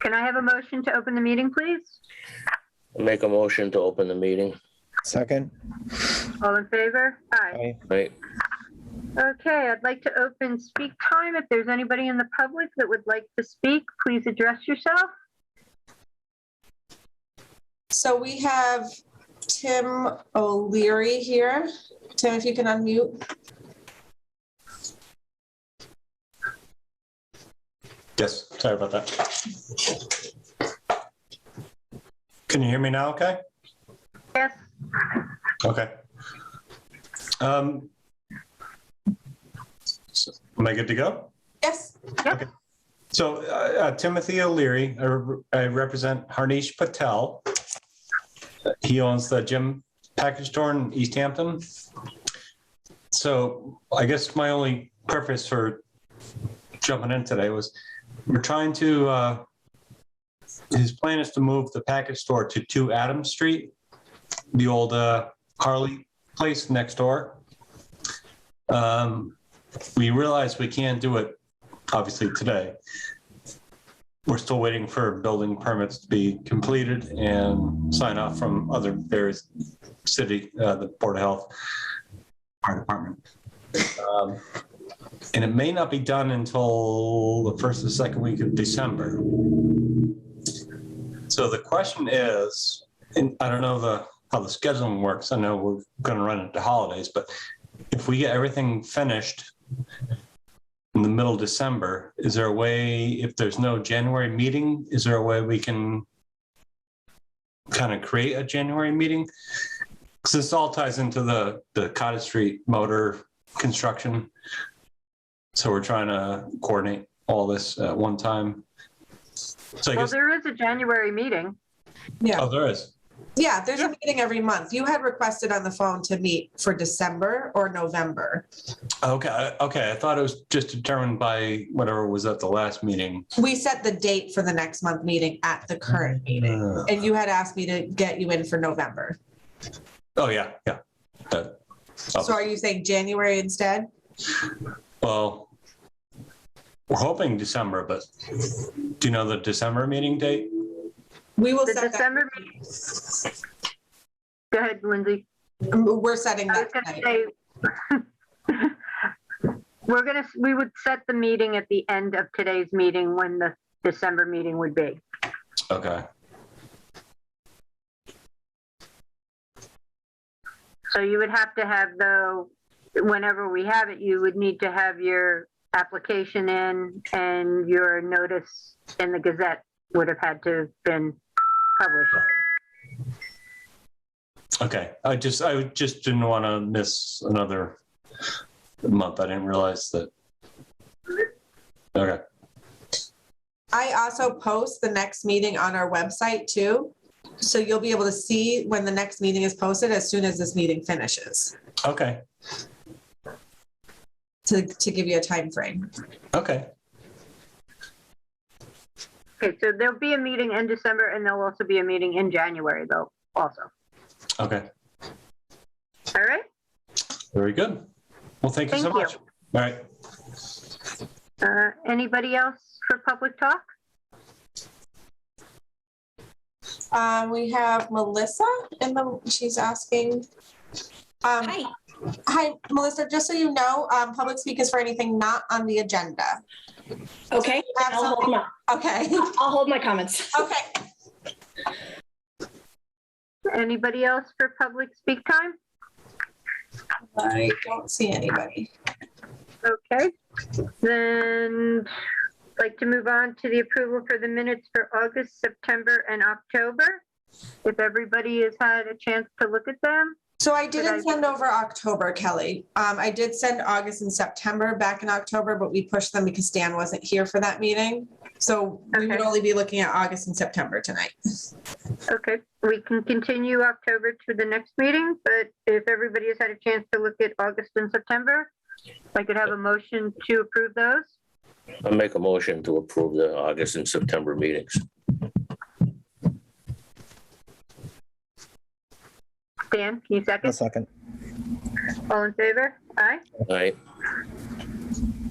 Can I have a motion to open the meeting, please? Make a motion to open the meeting. Second. All in favor? Aye. Aye. Right. Okay, I'd like to open speak time. If there's anybody in the public that would like to speak, please address yourself. So we have Tim O'Leary here. Tim, if you can unmute. Yes, sorry about that. Can you hear me now, okay? Yes. Okay. So, am I good to go? Yes. Okay. So Timothy O'Leary, I represent Harnish Patel. He owns the Gym Package Store in Easthampton. So I guess my only purpose for jumping in today was we're trying to, his plan is to move the package store to 2 Adams Street, the old Harley place next door. We realize we can't do it, obviously, today. We're still waiting for building permits to be completed and sign off from other various city, the Board of Health, Fire Department. And it may not be done until the first or second week of December. So the question is, and I don't know how the scheduling works. I know we're going to run into holidays, but if we get everything finished in the middle of December, is there a way, if there's no January meeting, is there a way we can kind of create a January meeting? Because this all ties into the Cottage Street motor construction. So we're trying to coordinate all this at one time. So I Well, guess, there is a January meeting. Yeah. oh, there is. Yeah, there's a meeting every month. You had requested on the phone to meet for December or November. Okay. I thought it was just determined by whatever was at the last meeting. We set the date for the next month meeting at the current meeting. And you had asked me to get you in for November. Oh, yeah. So are you saying January instead? Well, we're hoping December, but do you know the December meeting date? We will The set December meeting. Go ahead, Lindsay. that. We're setting I was that going to tonight. say, we would set the meeting at the end of today's meeting when the December meeting would be. Okay. So you would have to have, though, whenever we have it, you would need to have your application in and your notice in the Gazette would have had to have been published. Okay. I just didn't want to miss another month. I didn't realize that. Okay. I also post the next meeting on our website too. So you'll be able to see when the next meeting is posted as soon as this meeting finishes Okay. to give you a time frame. Okay. Okay, so there'll be a meeting in December and there'll also be a meeting in January, though, also. Okay. All right? Very good. Well, thank you so Thank you. much. All right. Anybody else for public talk? We have Melissa she's asking. Hi. Hi, Melissa, just so you know, public speak is for anything not on the agenda. Okay. Have something- Okay, I'll hold my comments. okay. Anybody else for public speak time? I don't see anybody. Okay, then I'd like to move on to the approval for the minutes for August, September, and October. If everybody has had a chance to look at them. So I didn't send over October, Kelly. I did send August and September back in October, but we pushed them because Dan wasn't here for that meeting. So we would Okay. only be looking at August and September tonight. Okay, we can continue October to the next meeting, but if everybody has had a chance to look at August and September, if I could have a motion to approve those. I make a motion to approve the August and September meetings. Dan, can you A second? second. All in favor? Aye. All right.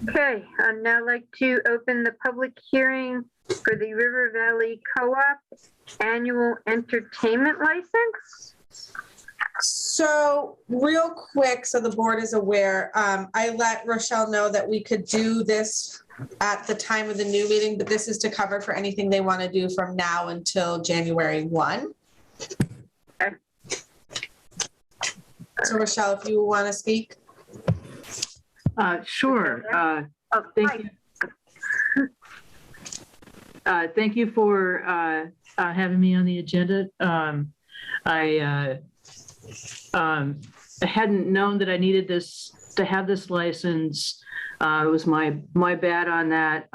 Okay, I'd now like to open the public hearing for the River Valley Co-op Annual Entertainment License. So real quick, so the board is aware, I let Rochelle know that we could do this at the time of the new meeting, but this is to cover for anything they want to do from now until January 1. Okay. So Rochelle, if you want to speak. Sure. Oh, Thank hi. you. Thank you for having me on the agenda. I hadn't known that I needed to have this license. It was my bad on that.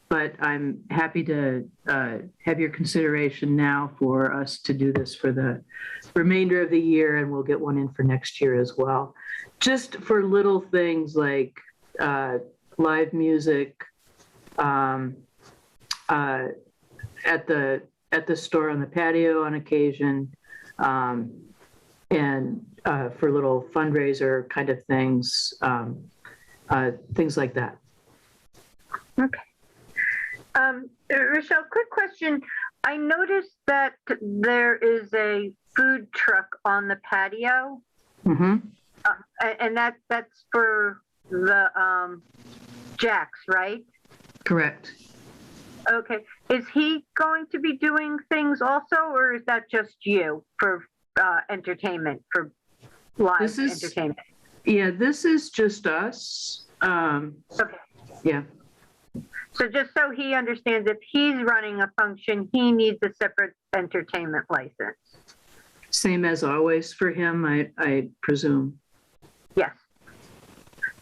But I'm happy to have your consideration now for us to do this for the remainder of the year, and we'll get one in for next year as well. Just for little things like live music at the store on the patio on occasion, and for little fundraiser kind of things, things like that. Okay. Rochelle, quick question. I noticed that there is a food truck on the patio, Mm-hmm. and that's for the Jacks, right? Correct. Okay. Is he going to be doing things also, or is that just you for entertainment, for live This is- entertainment? Yeah, this is just us. Okay. Yeah. So just so he understands, if he's running a function, he needs a separate entertainment license. Same as always for him, I presume. Yes.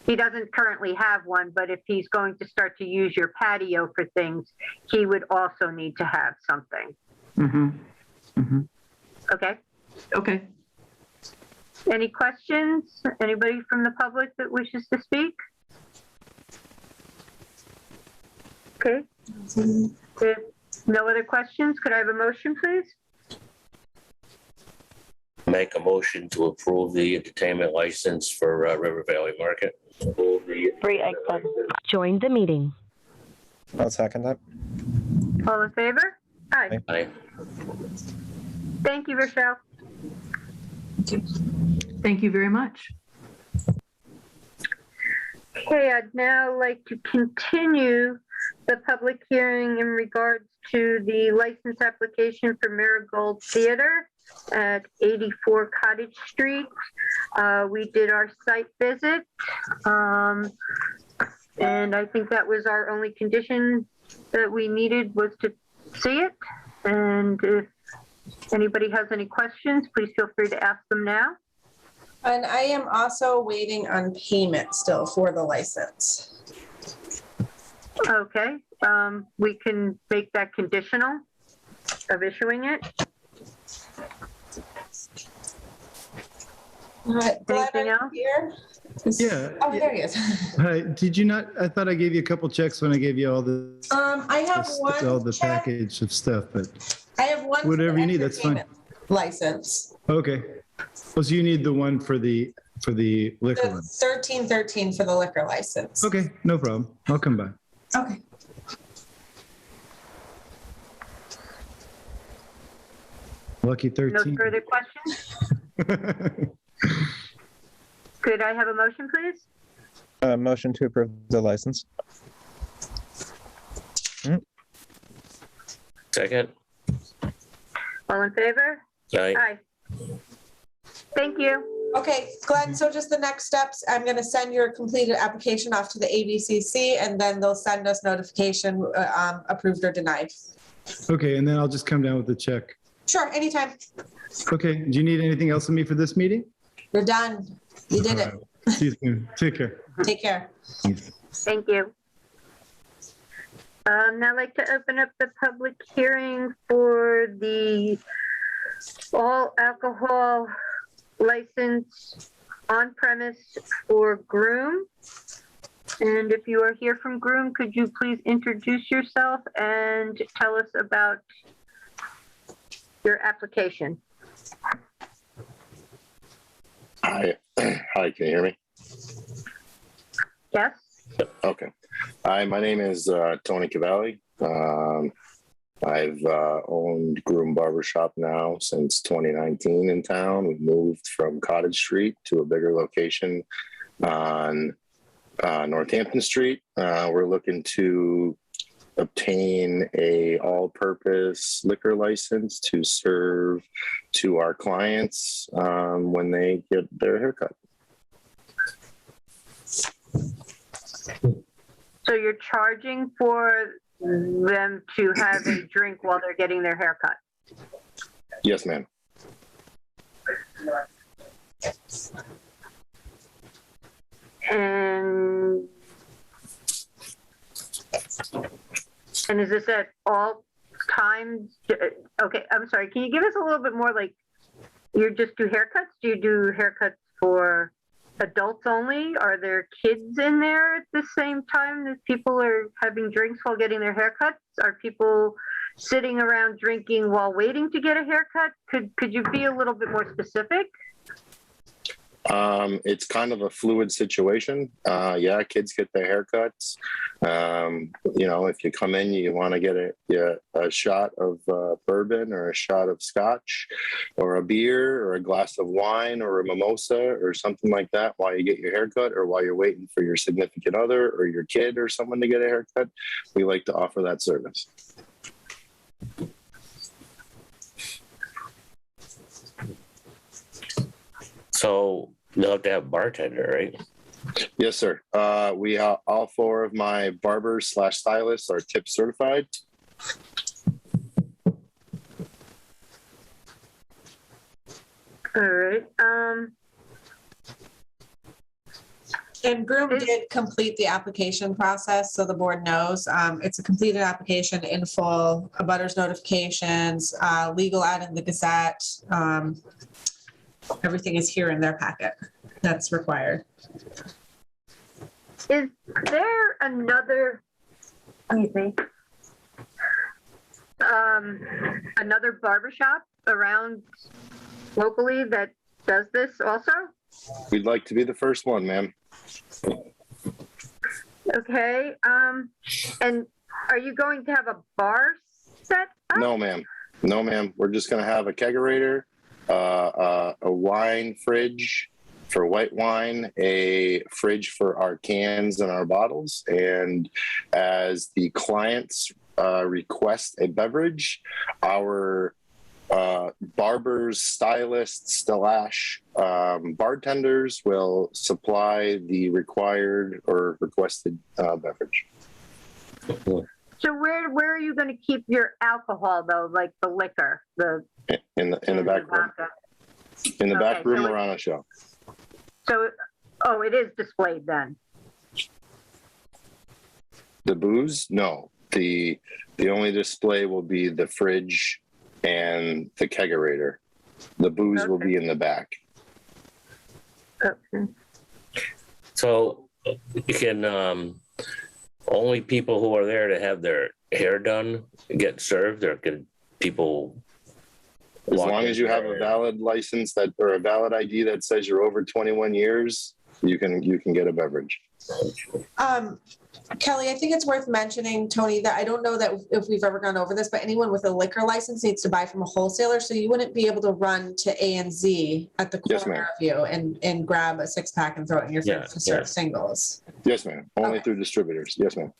He doesn't currently have one, but if he's going to start to use your patio for things, he would also need to have something. Mm-hmm. Mm-hmm. Okay. Okay. Any questions? Anybody from the public that wishes to speak? Okay. If no other questions, could I have a motion, please? Make a motion to approve the entertainment license for River Valley Market. Join the meeting. I'll second that. All in favor? Aye. Aye. Thank you, Rochelle. Thank you very much. Okay, I'd now like to continue the public hearing in regards to the license application for Marigold Theater at 84 Cottage Street. We did our site visit, and I think that was our only condition that we needed was to see it. And if anybody has any questions, please feel free to ask them now. And I am also waiting on payment still for the license. Okay, we can make that conditional of issuing it. Glad Anything I'm else? here. Yeah. Oh, there he is. Hi, did you not, I thought I gave you a couple checks when I gave you all I have all one the check. package of stuff, but, I have one. for Whatever the you need, that's fine. entertainment License. okay. Well, so you need the one for the liquor The one. 1313 for the liquor license. Okay, no problem. I'll come by. Okay. Lucky No 13. further questions? Could I have a motion, please? Motion to approve the license. Second? All in favor? Aye. Aye. Thank you. Okay, Glenn, so just the next steps, I'm gonna send your completed application off to the ABCC and then they'll send us notification, approved or denied. Okay, and then I'll just come down with the check. Sure, anytime. Okay, do you need anything else from me for this meeting? You're done. You did All it. right. See you soon. Take care. Take care. Thank you. Now I'd like to open up the public hearing for the all alcohol license on premise for Groom. And if you are here from Groom, could you please introduce yourself and tell us about your application? Hi, can you hear me? Yes? Okay. Hi, my name is Tony Cavalli. I've owned Groom Barbershop now since 2019 in town. We've moved from Cottage Street to a bigger location on Northampton Street. We're looking to obtain a all-purpose liquor license to serve to our clients when they get their haircut. So you're charging for them to have a drink while they're getting their haircut? Yes, ma'am. And is this at all times? Okay, I'm sorry. Can you give us a little bit more, like, you just do haircuts? Do you do haircuts for adults only? Are there kids in there at the same time that people are having drinks while getting their haircuts? Are people sitting around drinking while waiting to get a haircut? Could you be a little bit more specific? It's kind of a fluid situation. Yeah, kids get their haircuts. If you come in, you want to get a shot of bourbon or a shot of scotch or a beer or a glass of wine or a mimosa or something like that while you get your haircut or while you're waiting for your significant other or your kid or someone to get a haircut, we like to offer that service. So you'll have to have a bartender, right? Yes, sir. All four of my barbers / stylists are tip certified. All right. And Groom did complete the application process, so the board knows. It's a completed application in full, abutters notifications, legal ad in the Gazette. Everything is here in their packet that's required. Is there another, let me think, another barbershop around locally that does this also? We'd like to be the first one, ma'am. Okay. And are you going to have a bar set up? No, ma'am. No, ma'am. We're just going to have a kegerator, a wine fridge for white wine, a fridge for our cans and our bottles. And as the clients request a beverage, our barbers, stylists, / bartenders will supply the required or requested beverage. So where are you going to keep your alcohol though, like the liquor, In the back room. In the back room or on a shelf. So, it is displayed then. The booze? No. The only display will be the fridge and the kegerator. The booze will be in the back. Okay. So you can only people who are there to have their hair done get served, or can people? As long as you have a valid license or a valid ID that says you're over 21 years, you can get a beverage. Kelly, I think it's worth mentioning, Tony, that I don't know that if we've ever gone over this, but anyone with a liquor license needs to buy from a wholesaler. So you wouldn't be able to run to A and Z at the corner of you and grab a 6-pack and throw it in your fridge to serve singles. Yes, ma'am. Only through distributors. Yes, ma'am.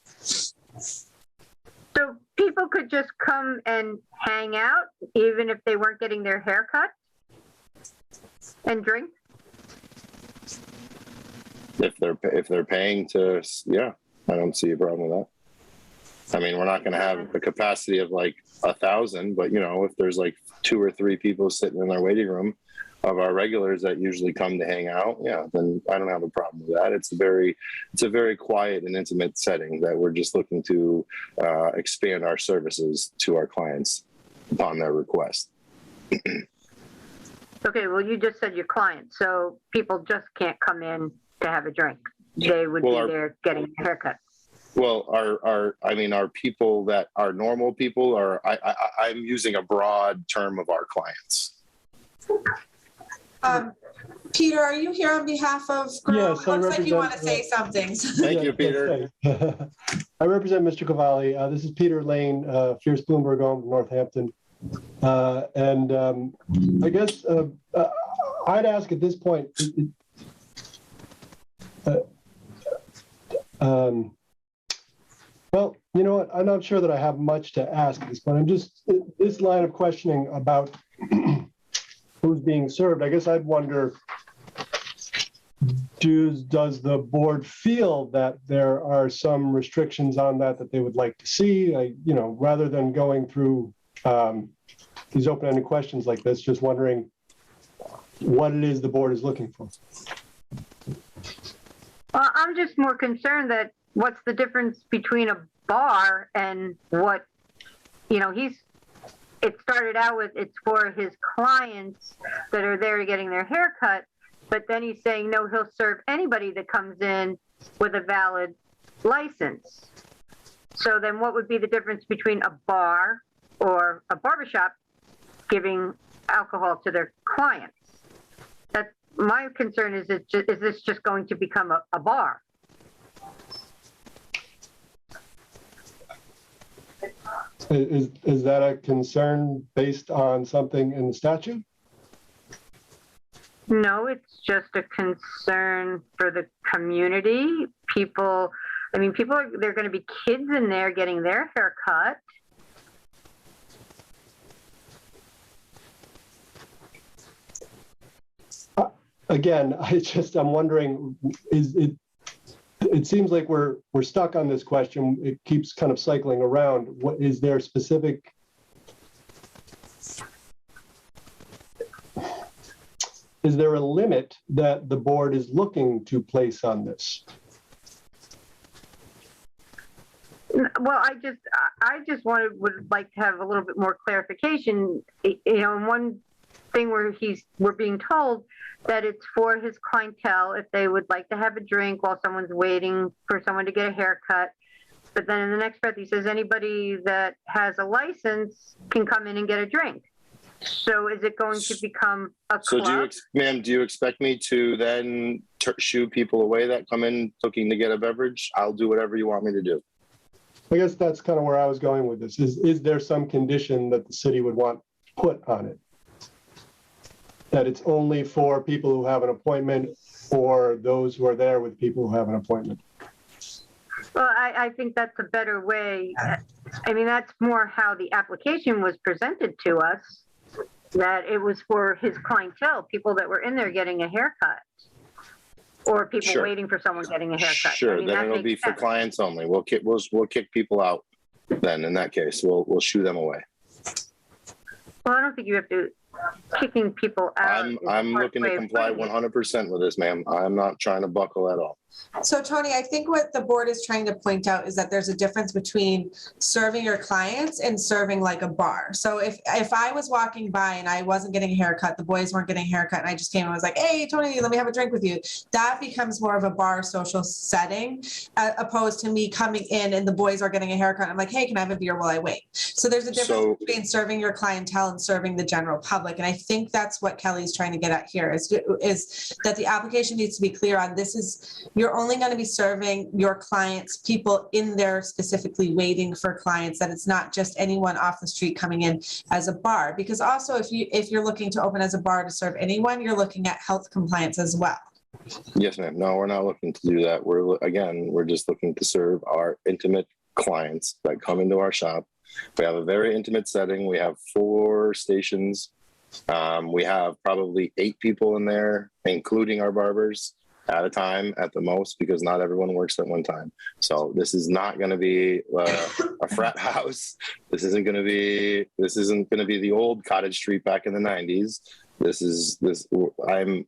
So people could just come and hang out even if they weren't getting their hair cut and drink? If they're paying to, yeah, I don't see a problem with that. I mean, we're not going to have a capacity of like 1,000, but if there's like 2 or 3 people sitting in our waiting room of our regulars that usually come to hang out, yeah, then I don't have a problem with that. It's a very quiet and intimate setting that we're just looking to expand our services to our clients upon their request. Okay, well, you just said your clients, so people just can't come in to have a drink. They would be there getting a haircut. Well, our people that are normal people are, I'm using a broad term of our clients. Peter, are you here on behalf of Groom? Yes, I Looks like you want to represent, say something. Thank you, Peter. I represent Mr. Cavalli. This is Peter Lane, Fierce Bloomberg home, Northampton. I guess I'd ask at this point, well, you know what? I'm not sure that I have much to ask at this point. I'm just, this line of questioning about who's being served, I guess I'd wonder, does the board feel that there are some restrictions on that they would like to see? Rather than going through these open-ended questions like this, just wondering what it is the board is looking for. Well, I'm just more concerned that what's the difference between a bar and what, it started out with, it's for his clients that are there getting their hair cut, but then he's saying, no, he'll serve anybody that comes in with a valid license. So then what would be the difference between a bar or a barbershop giving alcohol to their clients? That's my concern. Is this just going to become a bar? Is that a concern based on something in the statute? No, it's just a concern for the community. There are going to be kids in there getting their hair cut. Again, I'm wondering, it seems like we're stuck on this question. It keeps kind of cycling around. What is there specific? Is there a limit that the board is looking to place on this? Well, I just would like to have a little bit more clarification. One thing where we're being told that it's for his clientele if they would like to have a drink while someone's waiting for someone to get a haircut. But then in the next breath, he says anybody that has a license can come in and get a drink. So is it going to become a club? Ma'am, do you expect me to then shoo people away that come in looking to get a beverage? I'll do whatever you want me to do. I guess that's kind of where I was going with this. Is there some condition that the city would want put on it? That it's only for people who have an appointment or those who are there with people who have an appointment? Well, I think that's a better way. That's more how the application was presented to us, that it was for his clientele, people that were in there getting a haircut or people waiting for someone getting a haircut. Sure, then it'll be for clients only. We'll kick people out then in that case. We'll shoo them away. Well, I don't think you have to kicking people out. I'm looking to comply 100% with this, ma'am. I'm not trying to buckle at all. So Tony, I think what the board is trying to point out is that there's a difference between serving your clients and serving like a bar. So if I was walking by and I wasn't getting a haircut, the boys weren't getting a haircut, and I just came and was like, hey, Tony, let me have a drink with you. That becomes more of a bar social setting, opposed to me coming in and the boys are getting a haircut. I'm like, hey, can I have a beer while I wait? So there's a difference between serving your clientele and serving the general public. And I think that's what Kelly's trying to get at here is that the application needs to be clear on you're only going to be serving your clients, people in there specifically waiting for clients, that it's not just anyone off the street coming in as a bar. Because also if you're looking to open as a bar to serve anyone, you're looking at health compliance as well. Yes, ma'am. No, we're not looking to do that. We're just looking to serve our intimate clients that come into our shop. We have a very intimate setting. We have 4 stations. We have probably 8 people in there, including our barbers, at a time at the most, because not everyone works at one time. So this is not going to be a frat house. This isn't going to be the old Cottage Street back in the 90s.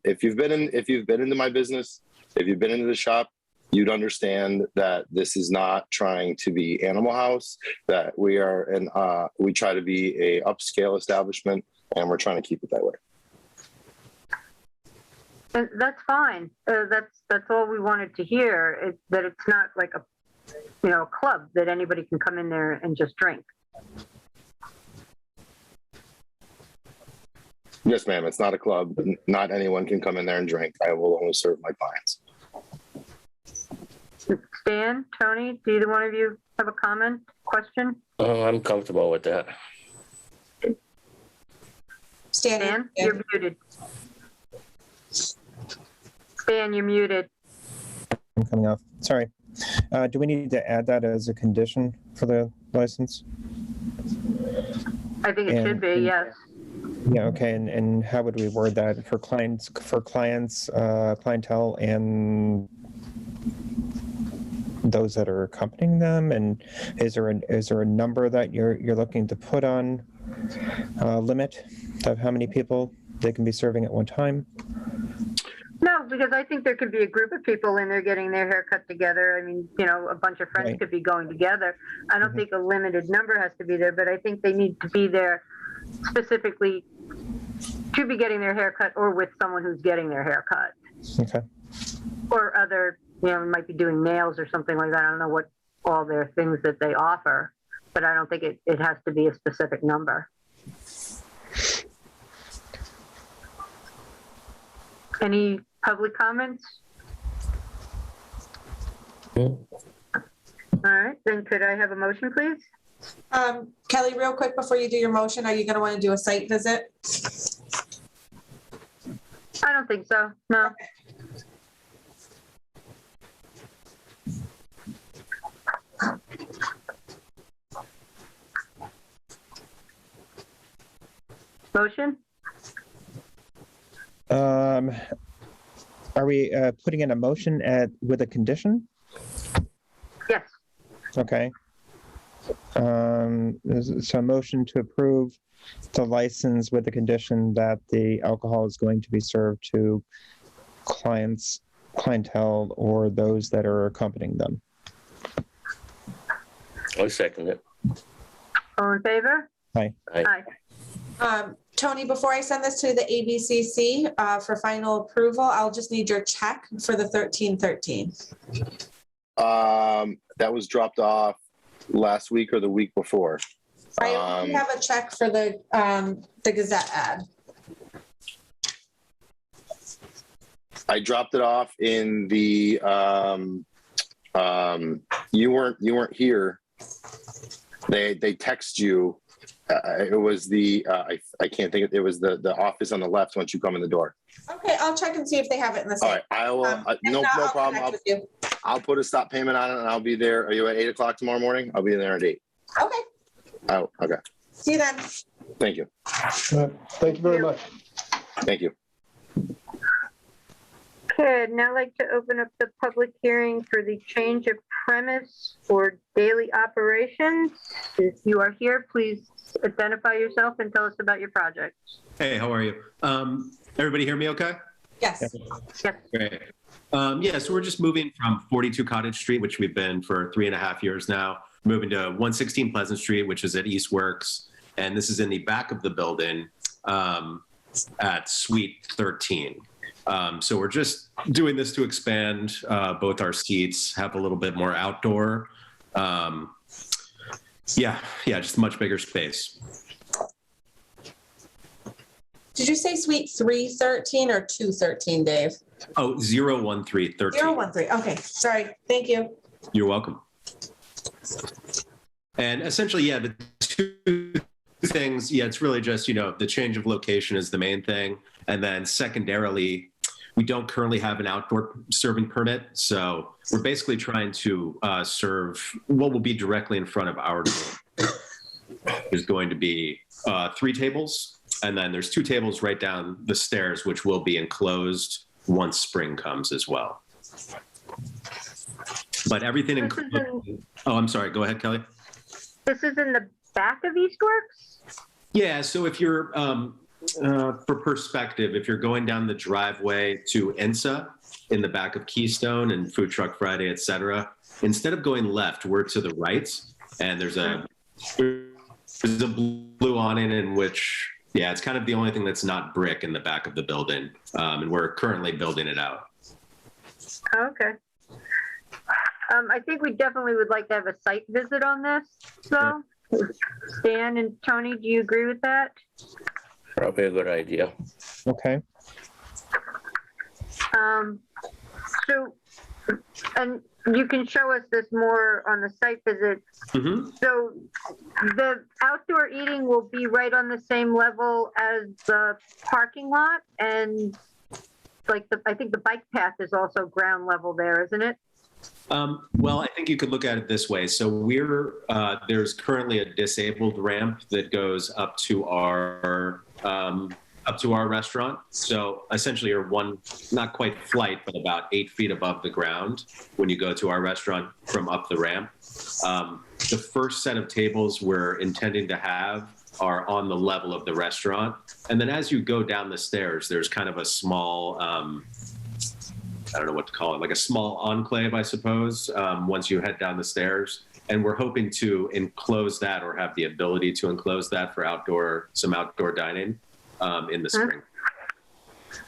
If you've been into my business, if you've been into the shop, you'd understand that this is not trying to be Animal House, that we try to be a upscale establishment, and we're trying to keep it that way. And that's fine. That's all we wanted to hear. That it's not like a club that anybody can come in there and just drink. Yes, ma'am. It's not a club. Not anyone can come in there and drink. I will only serve my clients. Stan, Tony, do either one of you have a comment, question? I'm comfortable with that. Stan, you're muted. Stan, you're muted. I'm coming off. Sorry. Do we need to add that as a condition for the license? I think it should be, yes. Yeah, okay. And how would we word that for clients, clientele, and those that are accompanying them? And is there a number that you're looking to put on limit of how many people they can be serving at one time? No, because I think there could be a group of people in there getting their hair cut together. I mean, you know, a bunch of friends Right. could be going together. I don't Mhm. think a limited number has to be there, but I think they need to be there specifically to be getting their hair cut or with someone who's getting their hair cut. Okay. Or other, you know, might be doing nails or something like that. I don't know what all their things that they offer, but I don't think it has to be a specific number. Any public comments? All right, then could I have a motion, please? Kelly, real quick before you do your motion, are you going to want to do a site visit? I don't think so, no. Motion? Are we putting in a motion with a condition? Yes. Okay. So a motion to approve the license with the condition that the alcohol is going to be served to clientele, or those that are accompanying them. I second it. All in favor? Aye. Aye. Tony, before I send this to the ABCC for final approval, I'll just need your check for the 1313. That was dropped off last week or the week before. I have a check for the Gazette ad. I dropped it off in the you weren't here. They text you. It was the I can't think of it. Was the office on the left once you come in the door. Okay, I'll check and see if they have it in the All same. right, I will. No I'll problem. connect with you. I'll put a stop payment on it, and I'll be there. Are you at 8:00 tomorrow morning? I'll be there at 8. Okay, Oh, okay. see you then. Thank you. Thank you very much. Thank you. Okay, I'd now like to open up the public hearing for the change of premise for daily operations. If you are here, please identify yourself and tell us about your project. Hey, how are you? Everybody hear me okay? Yes. Yes. Great. Yeah, so we're just moving from 42 Cottage Street, which we've been for 3.5 years now, moving to 116 Pleasant Street, which is at Eastworks. And this is in the back of the building at Suite 13. So we're just doing this to expand both our seats, have a little bit more outdoor. Yeah, just a much bigger space. Did you say Suite 313 or 213, Dave? Oh, 01313. 013. Okay, sorry. Thank you. You're welcome. And essentially, yeah, the two things, yeah, it's really just, the change of location is the main thing. And then secondarily, we don't currently have an outdoor serving permit. So we're basically trying to serve what will be directly in front of our door. There's going to be 3 tables. And then there's 2 tables right down the stairs, which will be enclosed once spring comes as well. But everything included. Oh, I'm sorry. Go ahead, Kelly. This is in the back of Eastworks? Yeah. So if you're, for perspective, if you're going down the driveway to INSA in the back of Keystone and Food Truck Friday, et cetera, instead of going left, we're to the right. And there's a blue awning in which, yeah, it's kind of the only thing that's not brick in the back of the building. And we're currently building it out. Okay. I think we definitely would like to have a site visit on this, though. Stan and Tony, do you agree with that? Probably a good idea. Okay. So, and you can show us this more on the site visit. Mm-hmm. So the outdoor eating will be right on the same level as the parking lot, and like I think the bike path is also ground level there, isn't it? Well, I think you could look at it this way. So there's currently a disabled ramp that goes up to our restaurant. So essentially you're not quite flight, but about 8 feet above the ground when you go to our restaurant from up the ramp. The first set of tables we're intending to have are on the level of the restaurant. And then as you go down the stairs, there's kind of a small, I don't know what to call it, like a small enclave, I suppose, once you head down the stairs. And we're hoping to enclose that or have the ability to enclose that for some outdoor dining in the spring.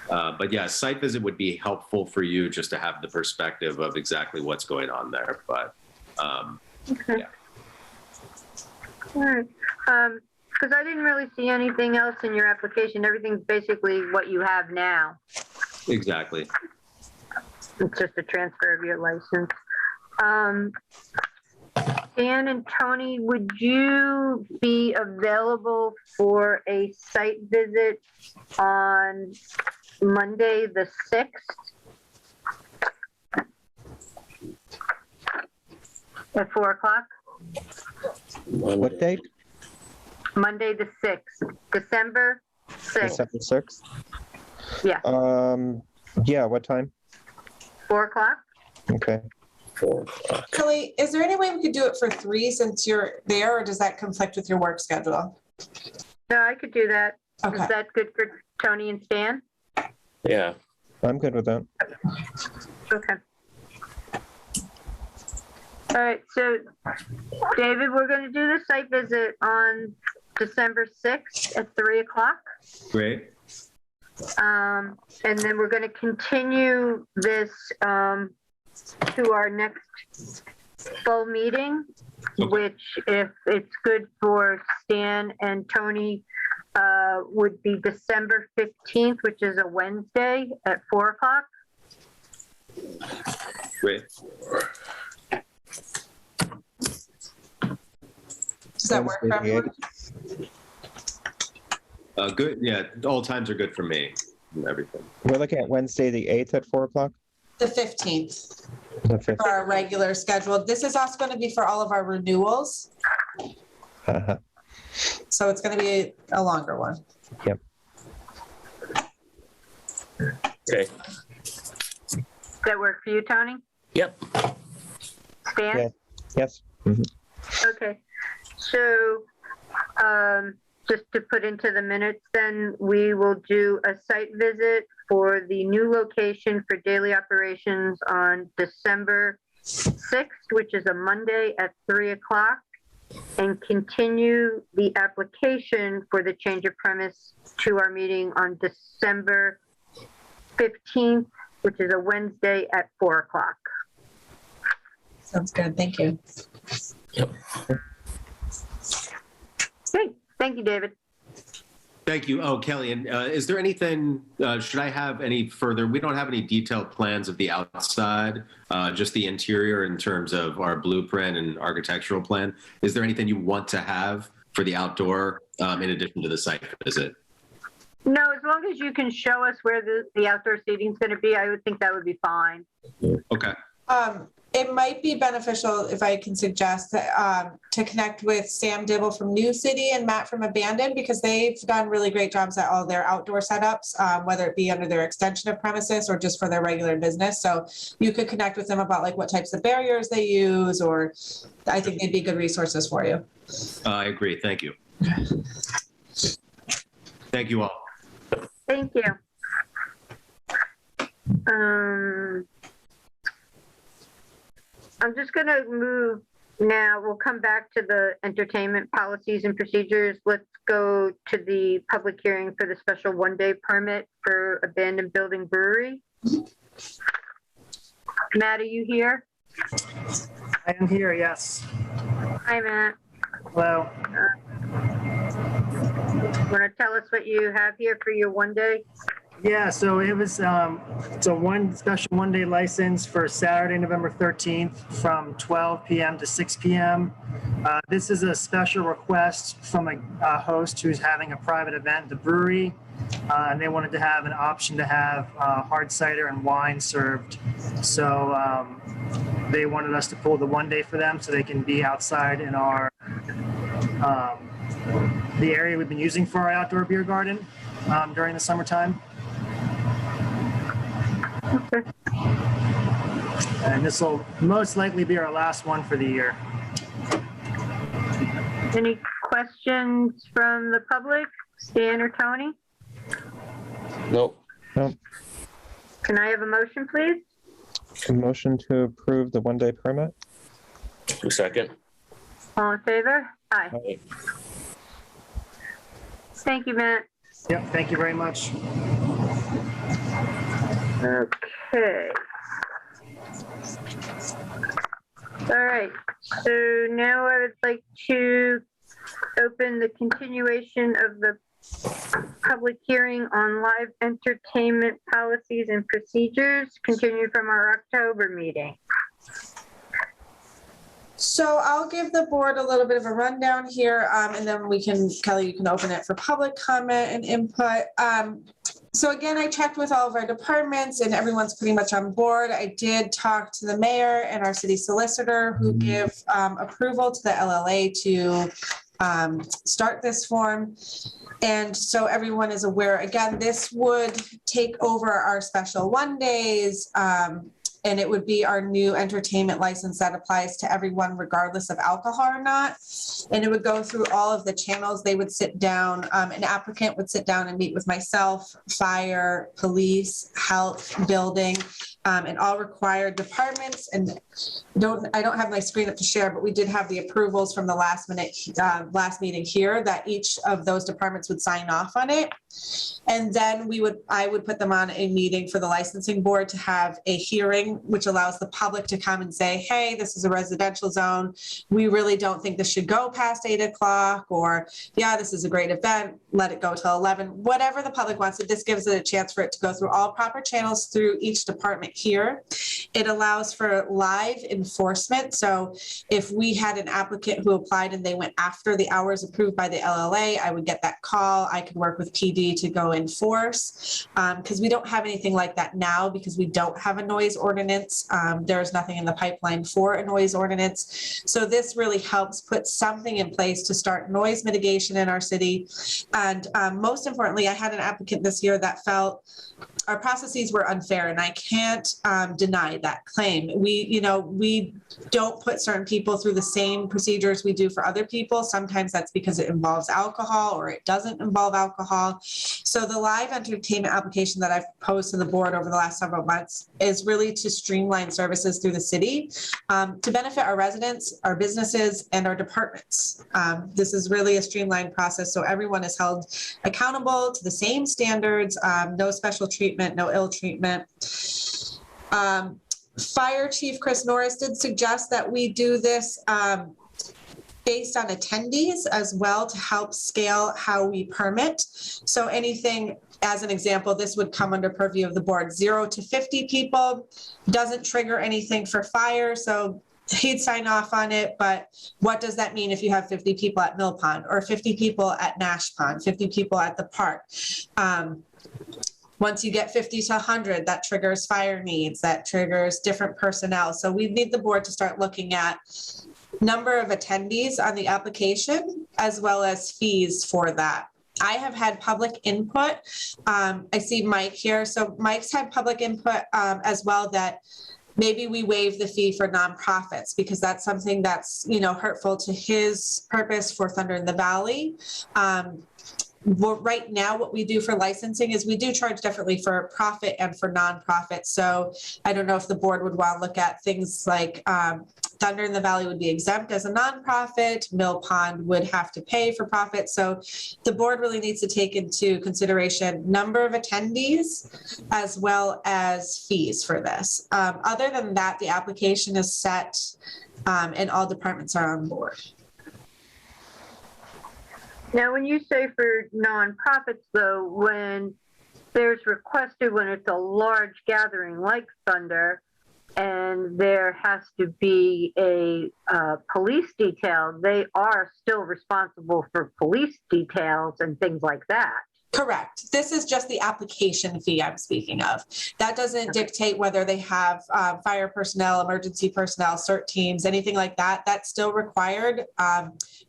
But yeah, site visit would be helpful for you just to have the perspective of exactly what's going on there. But Okay. yeah. All right. Because I didn't really see anything else in your application. Everything's basically what you have now. Exactly. It's just a transfer of your license. Dan and Tony, would you be available for a site visit on Monday, the 6th? At 4 o'clock? What date? Monday, the 6th, December 6th. December 6th? Yeah, Yeah, what time? 4 o'clock? Okay. 4 o'clock. Kelly, is there any way we could do it for 3 since you're there, or does that conflict with your work schedule? No, I could do that. Okay. Is that good for Tony and Stan? Yeah. I'm good with that. Okay. All right, so David, we're going to do the site visit on December 6th at 3 o'clock. Great. And then we're going to continue this to our next full meeting, which, if it's good for Stan and Tony, would be December 15th, which is a Wednesday at 4 o'clock. Great. Does that work for everyone? Good. Yeah, all times are good for me. And everything. We're looking at Wednesday, the 8th at 4 o'clock? The 15th The 5th. for our regular schedule. This is also going to be for all of our renewals. Uh-huh. So it's going to be a longer one. Yep. Okay. Does that work for you, Tony? Yep. Stan? Yeah. Yes. Mhm. Okay, so just to put into the minutes, then we will do a site visit for the new location for daily operations on December 6th, which is a Monday at 3 o'clock, and continue the application for the change of premise to our meeting on December 15th, which is a Wednesday at 4 o'clock. Sounds good. Thank you. Yep. Great, thank you, David. Thank you. Oh, Kelly, and is there anything, should I have any further, we don't have any detailed plans of the outside, just the interior in terms of our blueprint and architectural plan. Is there anything you want to have for the outdoor in addition to the site visit? No, as long as you can show us where the outdoor seating is going to be, I would think that would be fine. Okay. It might be beneficial, if I can suggest, to connect with Sam Dibble from New City and Matt from Abandoned, because they've done really great jobs at all their outdoor setups, whether it be under their extension of premises or just for their regular business. So you could connect with them about like what types of barriers they use, or I think they'd be good resources for you. I agree. Thank you. Thank you all. Thank you. I'm just going to move now. We'll come back to the entertainment policies and procedures. Let's go to the public hearing for the special one-day permit for abandoned building brewery. Matt, are you here? I am here, yes. Hi, Matt. Hello. Want to tell us what you have here for your one day? Yeah, so it was, it's a special one-day license for Saturday, November 13th from 12 p.m. to 6 p.m. This is a special request from a host who's having a private event at the brewery. And they wanted to have an option to have hard cider and wine served. So they wanted us to pull the one day for them so they can be outside in our, the area we've been using for our outdoor beer garden during the summertime. Okay. And this will most likely be our last one for the year. Any questions from the public? Stan or Tony? Nope. Nope. Can I have a motion, please? A motion to approve the one-day permit? Second. All in favor? Aye. Aye. Thank you, Matt. Yep, thank you very much. Okay. All right, so now I would like to open the continuation of the public hearing on live entertainment policies and procedures, continued from our October meeting. So I'll give the board a little bit of a rundown here, and then we can, Kelly, you can open it for public comment and input. So again, I checked with all of our departments and everyone's pretty much on board. I did talk to the mayor and our city solicitor who give approval to the LLA to start this form. And so everyone is aware, again, this would take over our special one days, and it would be our new entertainment license that applies to everyone regardless of alcohol or not. And it would go through all of the channels. They would sit down, an applicant would sit down and meet with myself, fire, police, health, building, and all required departments. And I don't have my screen up to share, but we did have the approvals from the last meeting here that each of those departments would sign off on it. And then I would put them on a meeting for the licensing board to have a hearing, which allows the public to come and say, hey, this is a residential zone. We really don't think this should go past 8 o'clock, or yeah, this is a great event. Let it go till 11, whatever the public wants. This gives it a chance for it to go through all proper channels through each department here. It allows for live enforcement. So if we had an applicant who applied and they went after the hours approved by the LLA, I would get that call. I could work with PD to go enforce, because we don't have anything like that now because we don't have a noise ordinance. There is nothing in the pipeline for a noise ordinance. So this really helps put something in place to start noise mitigation in our city. And most importantly, I had an applicant this year that felt our processes were unfair, and I can't deny that claim. We don't put certain people through the same procedures we do for other people. Sometimes that's because it involves alcohol or it doesn't involve alcohol. So the live entertainment application that I've proposed to the board over the last several months is really to streamline services through the city to benefit our residents, our businesses, and our departments. This is really a streamlined process, so everyone is held accountable to the same standards, no special treatment, no ill treatment. Fire Chief Chris Norris did suggest that we do this based on attendees as well to help scale how we permit. So anything, as an example, this would come under purview of the board. 0 to 50 people doesn't trigger anything for fire. So he'd sign off on it, but what does that mean if you have 50 people at Mill Pond or 50 people at Nash Pond, 50 people at the park? Once you get 50 to 100, that triggers fire needs, that triggers different personnel. So we need the board to start looking at number of attendees on the application as well as fees for that. I have had public input. I see Mike here. So Mike's had public input as well, that maybe we waive the fee for nonprofits because that's something that's, hurtful to his purpose for Thunder in the Valley. Well, right now, what we do for licensing is we do charge differently for profit and for nonprofit. So I don't know if the board would want to look at things like Thunder in the Valley would be exempt as a nonprofit. Mill Pond would have to pay for profit. So the board really needs to take into consideration number of attendees as well as fees for this. Other than that, the application is set and all departments are on board. Now, when you say for nonprofits, though, when there's requested, when it's a large gathering like Thunder, and there has to be a police detail, they are still responsible for police details and things like that. Correct. This is just the application fee I'm speaking of. That doesn't dictate whether they have fire personnel, emergency personnel, CERT teams, anything like that. That's still required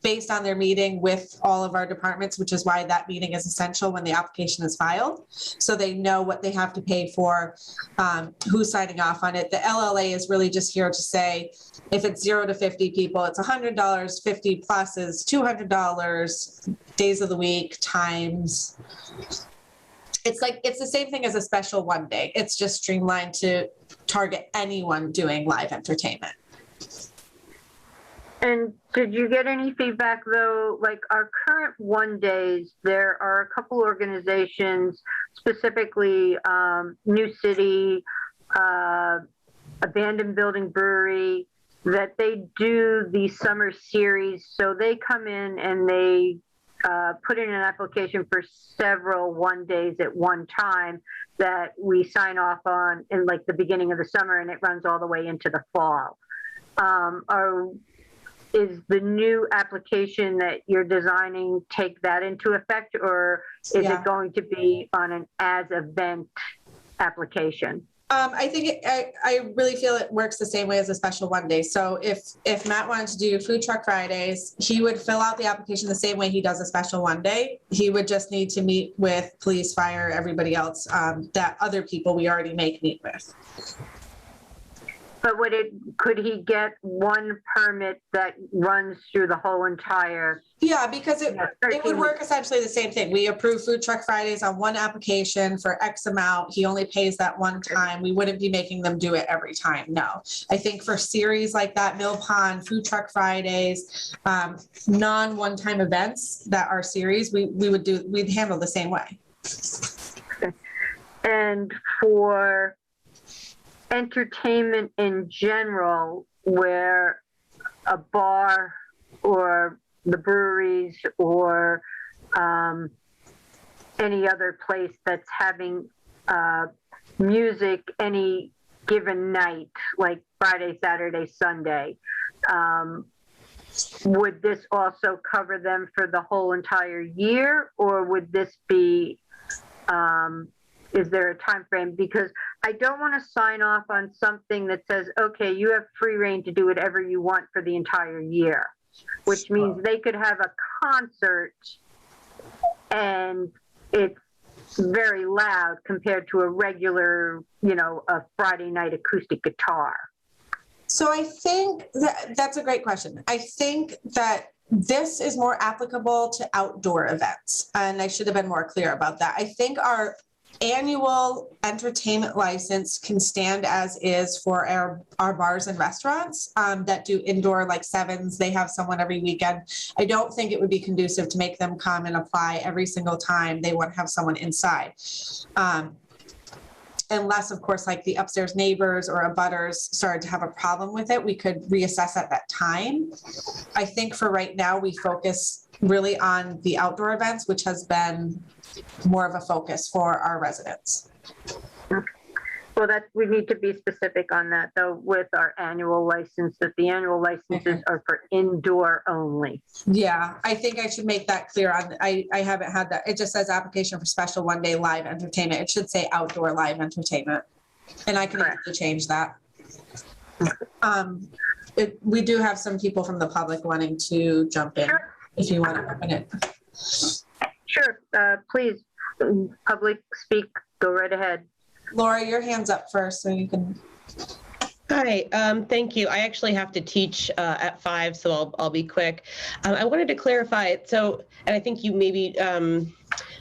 based on their meeting with all of our departments, which is why that meeting is essential when the application is filed. So they know what they have to pay for, who's signing off on it. The LLA is really just here to say, if it's 0 to 50 people, it's $100, 50 plus is $200, days of the week, times. It's the same thing as a special one day. It's just streamlined to target anyone doing live entertainment. And did you get any feedback, though, like our current one days, there are a couple organizations, specifically New City, Abandoned Building Brewery, that they do the summer series. So they come in and they put in an application for several one days at one time that we sign off on in like the beginning of the summer, and it runs all the way into the fall. Is the new application that you're designing take that into effect, or is it going to be on an as-event application? I think I really feel it works the same way as a special one day. So if Matt wanted to do Food Truck Fridays, he would fill out the application the same way he does a special one day. He would just need to meet with police, fire, everybody else that other people we already meet with. But could he get one permit that runs through the whole entire? Yeah, because it would work essentially the same thing. We approve Food Truck Fridays on one application for X amount. He only pays that one time. We wouldn't be making them do it every time. No. I think for series like that, Mill Pond, Food Truck Fridays, non-one-time events that are series, we'd handle the same way. And for entertainment in general, where a bar or the breweries or any other place that's having music any given night, like Friday, Saturday, Sunday, would this also cover them for the whole entire year, or would this be is there a time frame? Because I don't want to sign off on something that says, okay, you have free reign to do whatever you want for the entire year, which means they could have a concert and it's very loud compared to a regular, a Friday night acoustic guitar. So I think that's a great question. I think that this is more applicable to outdoor events, and I should have been more clear about that. I think our annual entertainment license can stand as is for our bars and restaurants that do indoor, like Sevens. They have someone every weekend. I don't think it would be conducive to make them come and apply every single time they want to have someone inside. Unless, of course, like the upstairs neighbors or abutters started to have a problem with it, we could reassess at that time. I think for right now, we focus really on the outdoor events, which has been more of a focus for our residents. Well, we need to be specific on that, though, with our annual license, that the annual licenses are for indoor only. Yeah, I think I should make that clear. I haven't had that. It just says application for special one day live entertainment. It should say outdoor live entertainment. And I can easily change that. We do have some people from the public wanting to jump in. Sure. If you want to open it. Sure, please, public speak, go right ahead. Laura, your hand's up first, so you can. Hi, thank you. I actually have to teach at 5, so I'll be quick. I wanted to clarify, and I think you maybe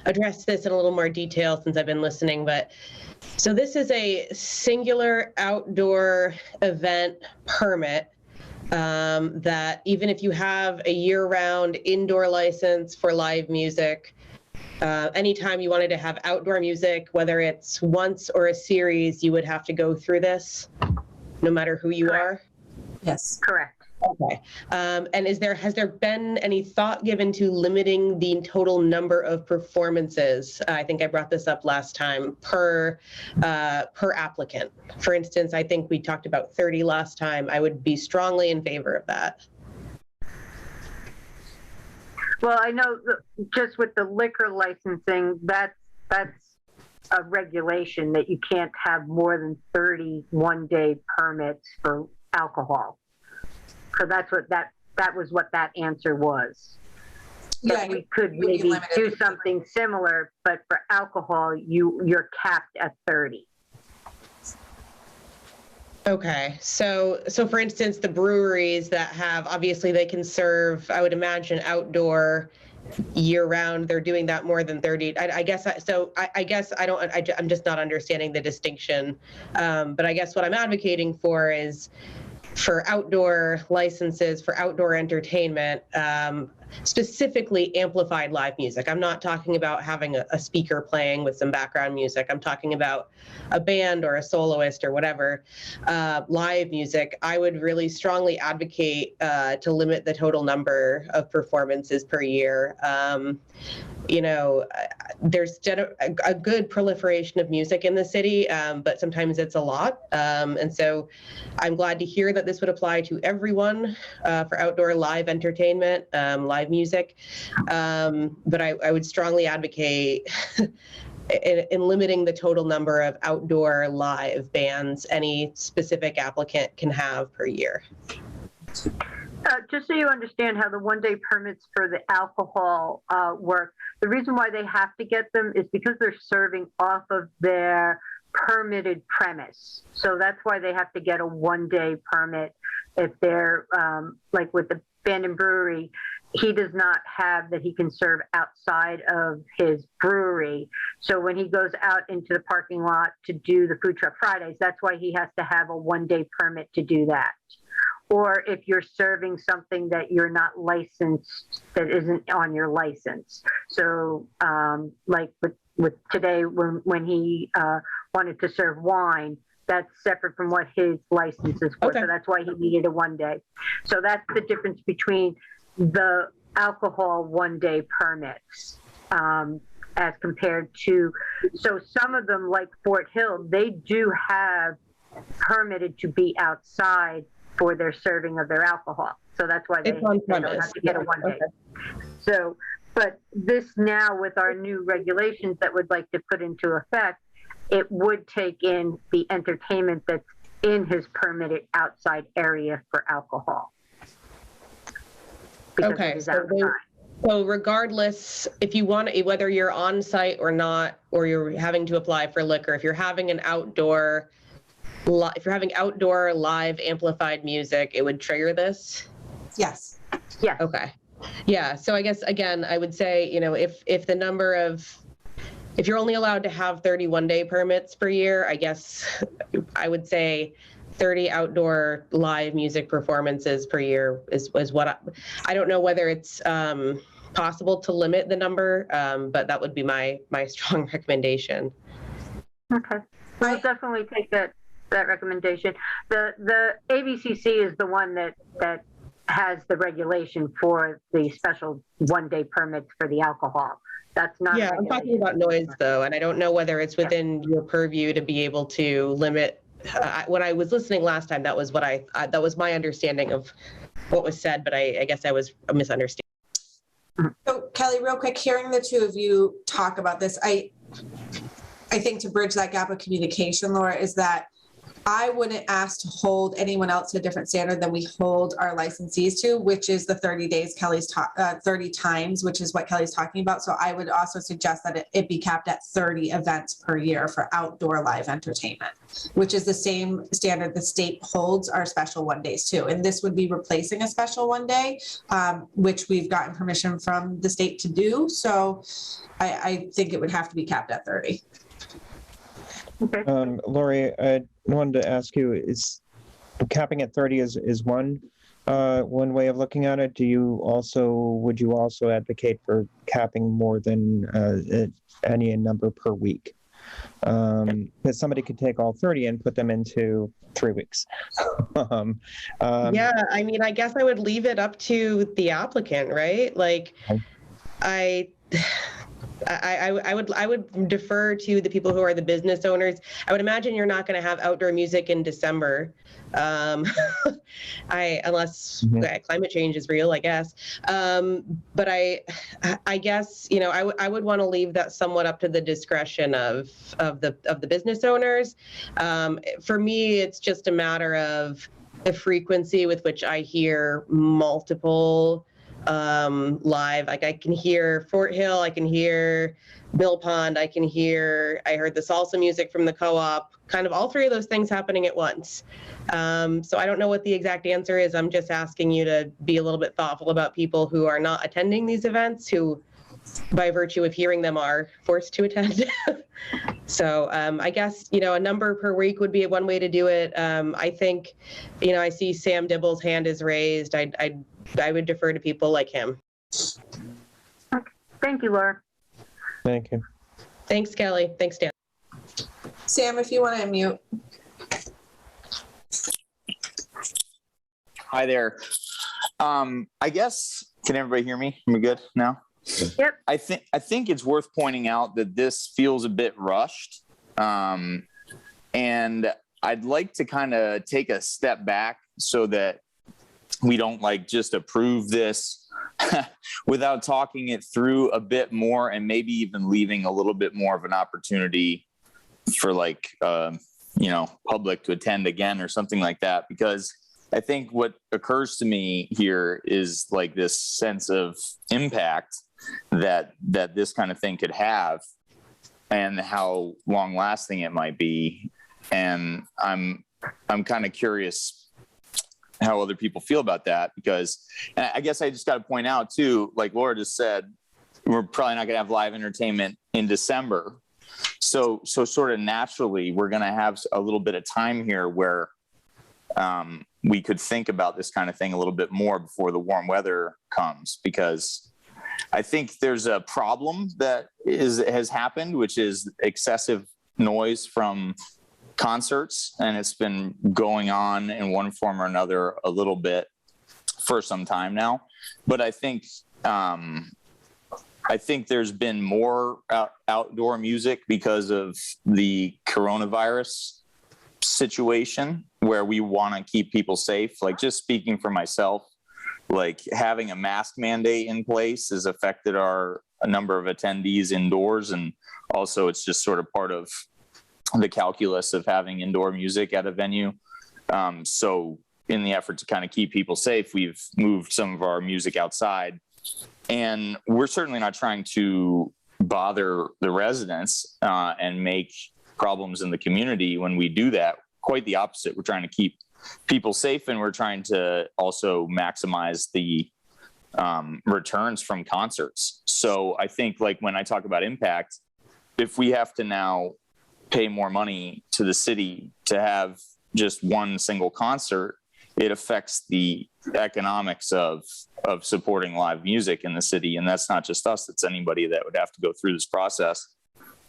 addressed this in a little more detail since I've been listening, but so this is a singular outdoor event permit that even if you have a year-round indoor license for live music, anytime you wanted to have outdoor music, whether it's once or a series, you would have to go through this, no matter who you are? Yes. Correct. Okay. And has there been any thought given to limiting the total number of performances? I think I brought this up last time per applicant. For instance, I think we talked about 30 last time. I would be strongly in favor of that. Well, I know just with the liquor licensing, that's a regulation that you can't have more than 30 one-day permits for alcohol. So that's what that was what that answer was. Yeah, That we could maybe do something similar, but for alcohol, you're capped at 30. Okay, so for instance, the breweries that have, obviously they can serve, I would imagine, outdoor year round, they're doing that more than 30. I guess I'm just not understanding the distinction. But I guess what I'm advocating for is for outdoor licenses, for outdoor entertainment, specifically amplified live music. I'm not talking about having a speaker playing with some background music. I'm talking about a band or a soloist or whatever, live music. I would really strongly advocate to limit the total number of performances per year. There's a good proliferation of music in the city, but sometimes it's a lot. And so I'm glad to hear that this would apply to everyone for outdoor live entertainment, live music. But I would strongly advocate in limiting the total number of outdoor live bands any specific applicant can have per year. Just so you understand how the one-day permits for the alcohol work, the reason why they have to get them is because they're serving off of their permitted premise. So that's why they have to get a one-day permit. If they're like with the band and brewery, he does not have that he can serve outside of his brewery. So when he goes out into the parking lot to do the Food Truck Fridays, that's why he has to have a one-day permit to do that. Or if you're serving something that you're not licensed, that isn't on your license. So like with today, when he wanted to serve wine, that's separate from what his license is for. Okay. So that's why he needed a one day. So that's the difference between the alcohol one-day permits as compared to, so some of them like Fort Hill, they do have permitted to be outside for their serving of their alcohol. So that's why they don't have to get a one day. Okay. So, but this now with our new regulations that would like to put into effect, it would take in the entertainment that's in his permitted outside area for alcohol. Okay, so regardless, if you want, whether you're on site or not, or you're having to apply for liquor, if you're having outdoor live amplified music, it would trigger this? Yes. Yeah. Okay. Yeah. So I guess, again, I would say, if the number of, if you're only allowed to have 31 day permits per year, I guess I would say 30 outdoor live music performances per year is what I don't know whether it's possible to limit the number, but that would be my strong recommendation. Okay. We'll definitely take that recommendation. The ABCC is the one that has the regulation for the special one-day permits for the alcohol. That's not. Yeah, I'm talking about noise though, and I don't know whether it's within your purview to be able to limit. When I was listening last time, that was what that was my understanding of what was said, but I guess I was misunderstanding. So Kelly, real quick, hearing the two of you talk about this, I think to bridge that gap of communication, Laura, is that I wouldn't ask to hold anyone else to a different standard than we hold our licensees to, which is the 30 days 30 times, which is what Kelly's talking about. So I would also suggest that it be capped at 30 events per year for outdoor live entertainment, which is the same standard the state holds our special one days too. And this would be replacing a special one day, which we've gotten permission from the state to do. So I think it would have to be capped at 30. Okay. Lori, I wanted to ask you, is capping at 30 is one way of looking at it? Would you also advocate for capping more than any number per week? Because somebody could take all 30 and put them into 3 weeks. Yeah, I mean, I guess I would leave it up to the applicant, right? Like, I would defer to the people who are the business owners. I would imagine you're not going to have outdoor music in December, unless climate change is real, I guess. But I guess, you know, I would want to leave that somewhat up to the discretion of the business owners. For me, it's just a matter of the frequency with which I hear multiple live. Like I can hear Fort Hill, I can hear Mill Pond, I heard the salsa music from the co-op, kind of all three of those things happening at once. So I don't know what the exact answer is. I'm just asking you to be a little bit thoughtful about people who are not attending these events, who by virtue of hearing them are forced to attend. So I guess, you know, a number per week would be one way to do it. I think, you know, I see Sam Dibble's hand is raised. I would defer to people like him. Thank you, Laura. Thank you. Thanks, Kelly. Thanks, Dan. Sam, if you want to unmute. Hi there. I guess, can everybody hear me? Am we good now? Yep. I think it's worth pointing out that this feels a bit rushed. And I'd like to kind of take a step back so that we don't like just approve this without talking it through a bit more, and maybe even leaving a little bit more of an opportunity for like, you know, public to attend again or something like that. Because I think what occurs to me here is like this sense of impact that this kind of thing could have, and how long lasting it might be. And I'm kind of curious how other people feel about that, because and I guess I just got to point out too, like Laura just said, we're probably not going to have live entertainment in December. So sort of naturally, we're going to have a little bit of time here where we could think about this kind of thing a little bit more before the warm weather comes, because I think there's a problem that has happened, which is excessive noise from concerts, and it's been going on in one form or another a little bit for some time now. But I think there's been more outdoor music because of the coronavirus situation, where we want to keep people safe. Like, just speaking for myself, like having a mask mandate in place has affected a number of attendees indoors, and also it's just sort of part of the calculus of having indoor music at a venue. So in the effort to kind of keep people safe, we've moved some of our music outside, and we're certainly not trying to bother the residents and make problems in the community when we do that. Quite the opposite. We're trying to keep people safe, and we're trying to also maximize the returns from concerts. So I think, like, when I talk about impact, if we have to now pay more money to the city to have just one single concert, it affects the economics of supporting live music in the city. And that's not just us, it's anybody that would have to go through this process.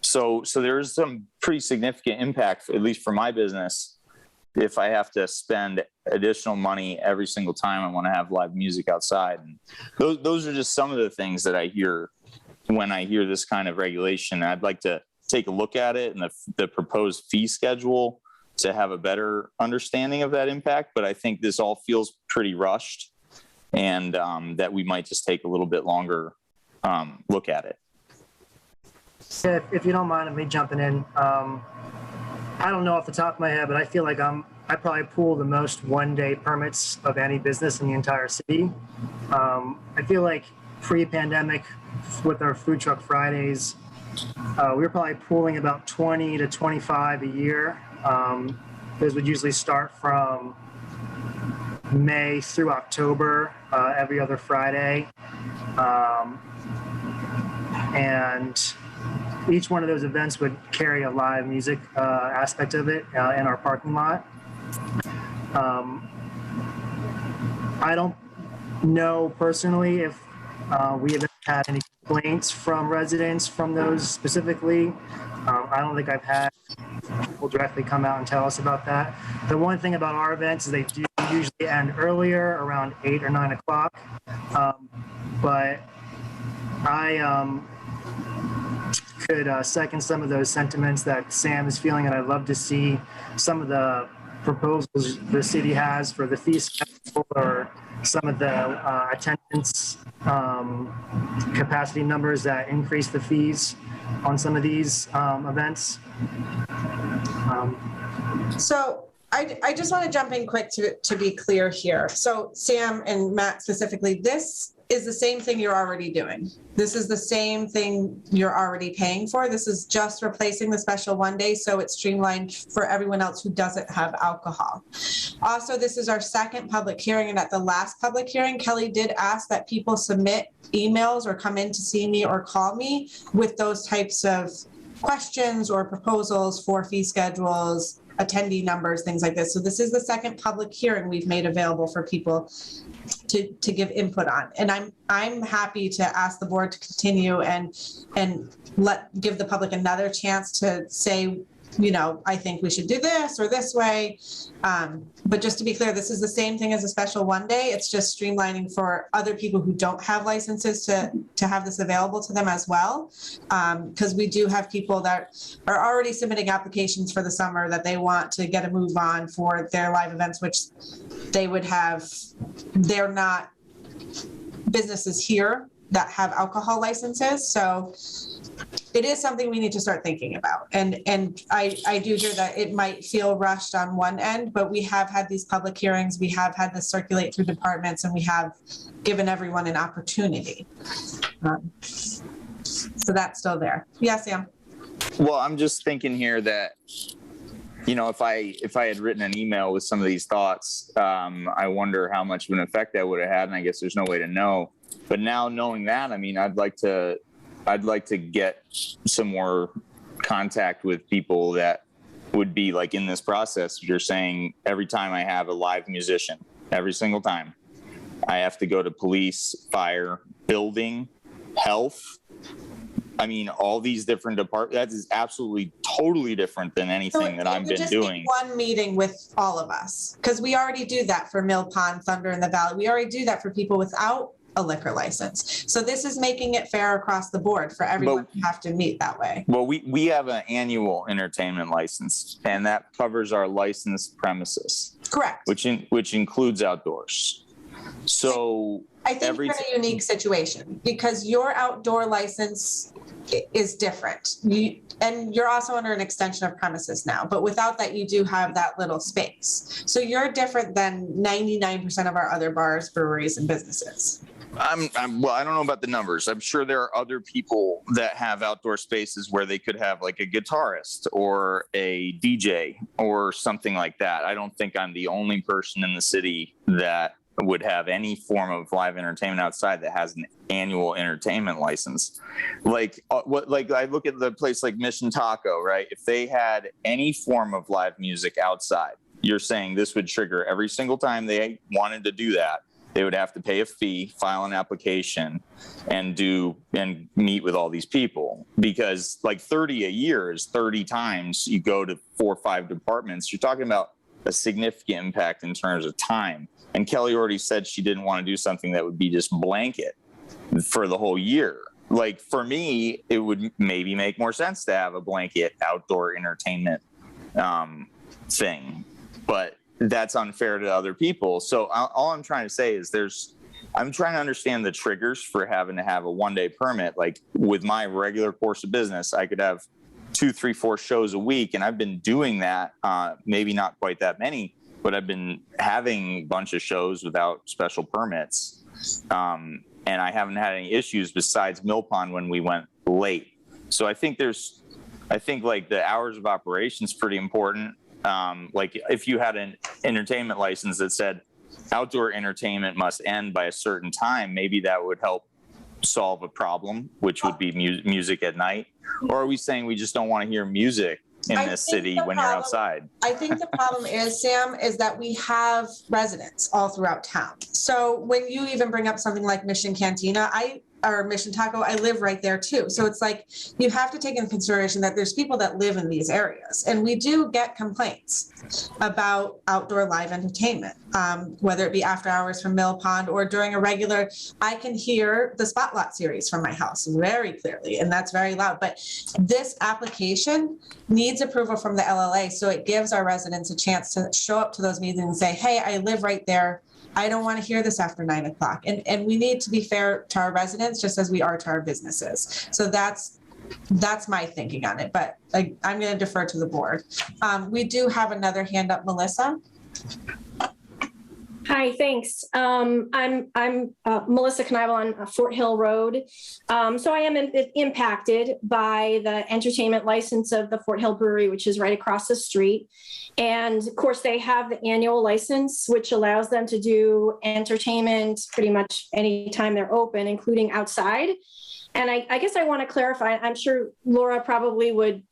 So there's some pretty significant impact, at least for my business, if I have to spend additional money every single time I want to have live music outside. And those are just some of the things that I hear when I hear this kind of regulation. I'd like to take a look at it and the proposed fee schedule to have a better understanding of that impact. But I think this all feels pretty rushed, and that we might just take a little bit longer look at it. If you don't mind me jumping in, I don't know off the top of my head, but I feel like I probably pull the most one-day permits of any business in the entire city. I feel like pre-pandemic, with our food truck Fridays, we were probably pulling about 20 to 25 a year. Those would usually start from May through October, every other Friday. And each one of those events would carry a live music aspect of it in our parking lot. I don't know personally if we have had any complaints from residents from those specifically. I don't think I've had people directly come out and tell us about that. The one thing about our events is they do usually end earlier, around 8 or 9 o'clock. But I could second some of those sentiments that Sam is feeling, and I'd love to see some of the proposals the city has for the fee schedule or some of the attendance capacity numbers that increase the fees on some of these events. So I just want to jump in quick to be clear here. So Sam and Matt specifically, this is the same thing you're already doing. This is the same thing you're already paying for. This is just replacing the special one day, so it's streamlined for everyone else who doesn't have alcohol. Also, this is our second public hearing, and at the last public hearing, Kelly did ask that people submit emails or come in to see me or call me with those types of questions or proposals for fee schedules, attendee numbers, things like this. So this is the second public hearing we've made available for people to give input on. And I'm happy to ask the board to continue and give the public another chance to say, you know, I think we should do this or this way. But just to be clear, this is the same thing as a special one day. It's just streamlining for other people who don't have licenses to have this available to them as well. Because we do have people that are already submitting applications for the summer that they want to get a move on for their live events, which they would have, they're not businesses here that have alcohol licenses. So it is something we need to start thinking about. And I do hear that it might feel rushed on one end, but we have had these public hearings, we have had this circulate through departments, and we have given everyone an opportunity. So that's still there. Yeah, Sam. Well, I'm just thinking here that, you know, if I had written an email with some of these thoughts, I wonder how much of an effect that would have had. And I guess there's no way to know. But now knowing that, I mean, I'd like to get some more contact with people that would be like in this process. You're saying every time I have a live musician, every single time, I have to go to police, fire, building, health. I mean, all these different departments, that is absolutely totally different than anything that I've been doing. One meeting with all of us, because we already do that for Mill Pond, Thunder in the Valley. We already do that for people without a liquor license. So this is making it fair across the board for everyone to have to meet that way. Well, we have an annual entertainment license, and that covers our licensed premises. Correct. Which includes outdoors. So I think you're in a unique situation because your outdoor license is different. And you're also under an extension of premises now, but without that, you do have that little space. So you're different than 99% of our other bars, breweries, and businesses. Well, I don't know about the numbers. I'm sure there are other people that have outdoor spaces where they could have like a guitarist or a DJ or something like that. I don't think I'm the only person in the city that would have any form of live entertainment outside that has an annual entertainment license. Like I look at the place like Mission Taco, right? If they had any form of live music outside, you're saying this would trigger every single time they wanted to do that. They would have to pay a fee, file an application, and meet with all these people. Because like 30 a year is 30 times you go to 4 or 5 departments. You're talking about a significant impact in terms of time. And Kelly already said she didn't want to do something that would be just blanket for the whole year. Like for me, it would maybe make more sense to have a blanket outdoor entertainment thing. But that's unfair to other people. So all I'm trying to say is I'm trying to understand the triggers for having to have a one-day permit. Like with my regular course of business, I could have 2, 3, 4 shows a week. And I've been doing that, maybe not quite that many, but I've been having a bunch of shows without special permits. And I haven't had any issues besides Mill Pond when we went late. So I think like the hours of operation is pretty important. Like if you had an entertainment license that said outdoor entertainment must end by a certain time, maybe that would help solve a problem, which would be music at night. Or are we saying we just don't want to hear music in this city when you're outside? I think the problem is, Sam, is that we have residents all throughout town. So when you even bring up something like Mission Cantina, I or Mission Taco, I live right there too. So it's like, you have to take into consideration that there's people that live in these areas. And we do get complaints about outdoor live entertainment, whether it be after hours from Mill Pond or during a regular, I can hear the Spotlight series from my house very clearly, and that's very loud. But this application needs approval from the LLA, so it gives our residents a chance to show up to those meetings and say, hey, I live right there. I don't want to hear this after 9 o'clock. And we need to be fair to our residents just as we are to our businesses. So that's my thinking on it, but I'm going to defer to the board. We do have another hand up, Melissa. Hi, thanks. I'm Melissa Knievel on Fort Hill Road. So I am impacted by the entertainment license of the Fort Hill Brewery, which is right across the street. And of course, they have the annual license, which allows them to do entertainment pretty much anytime they're open, including outside. And I guess I want to clarify, I'm sure Laura probably would,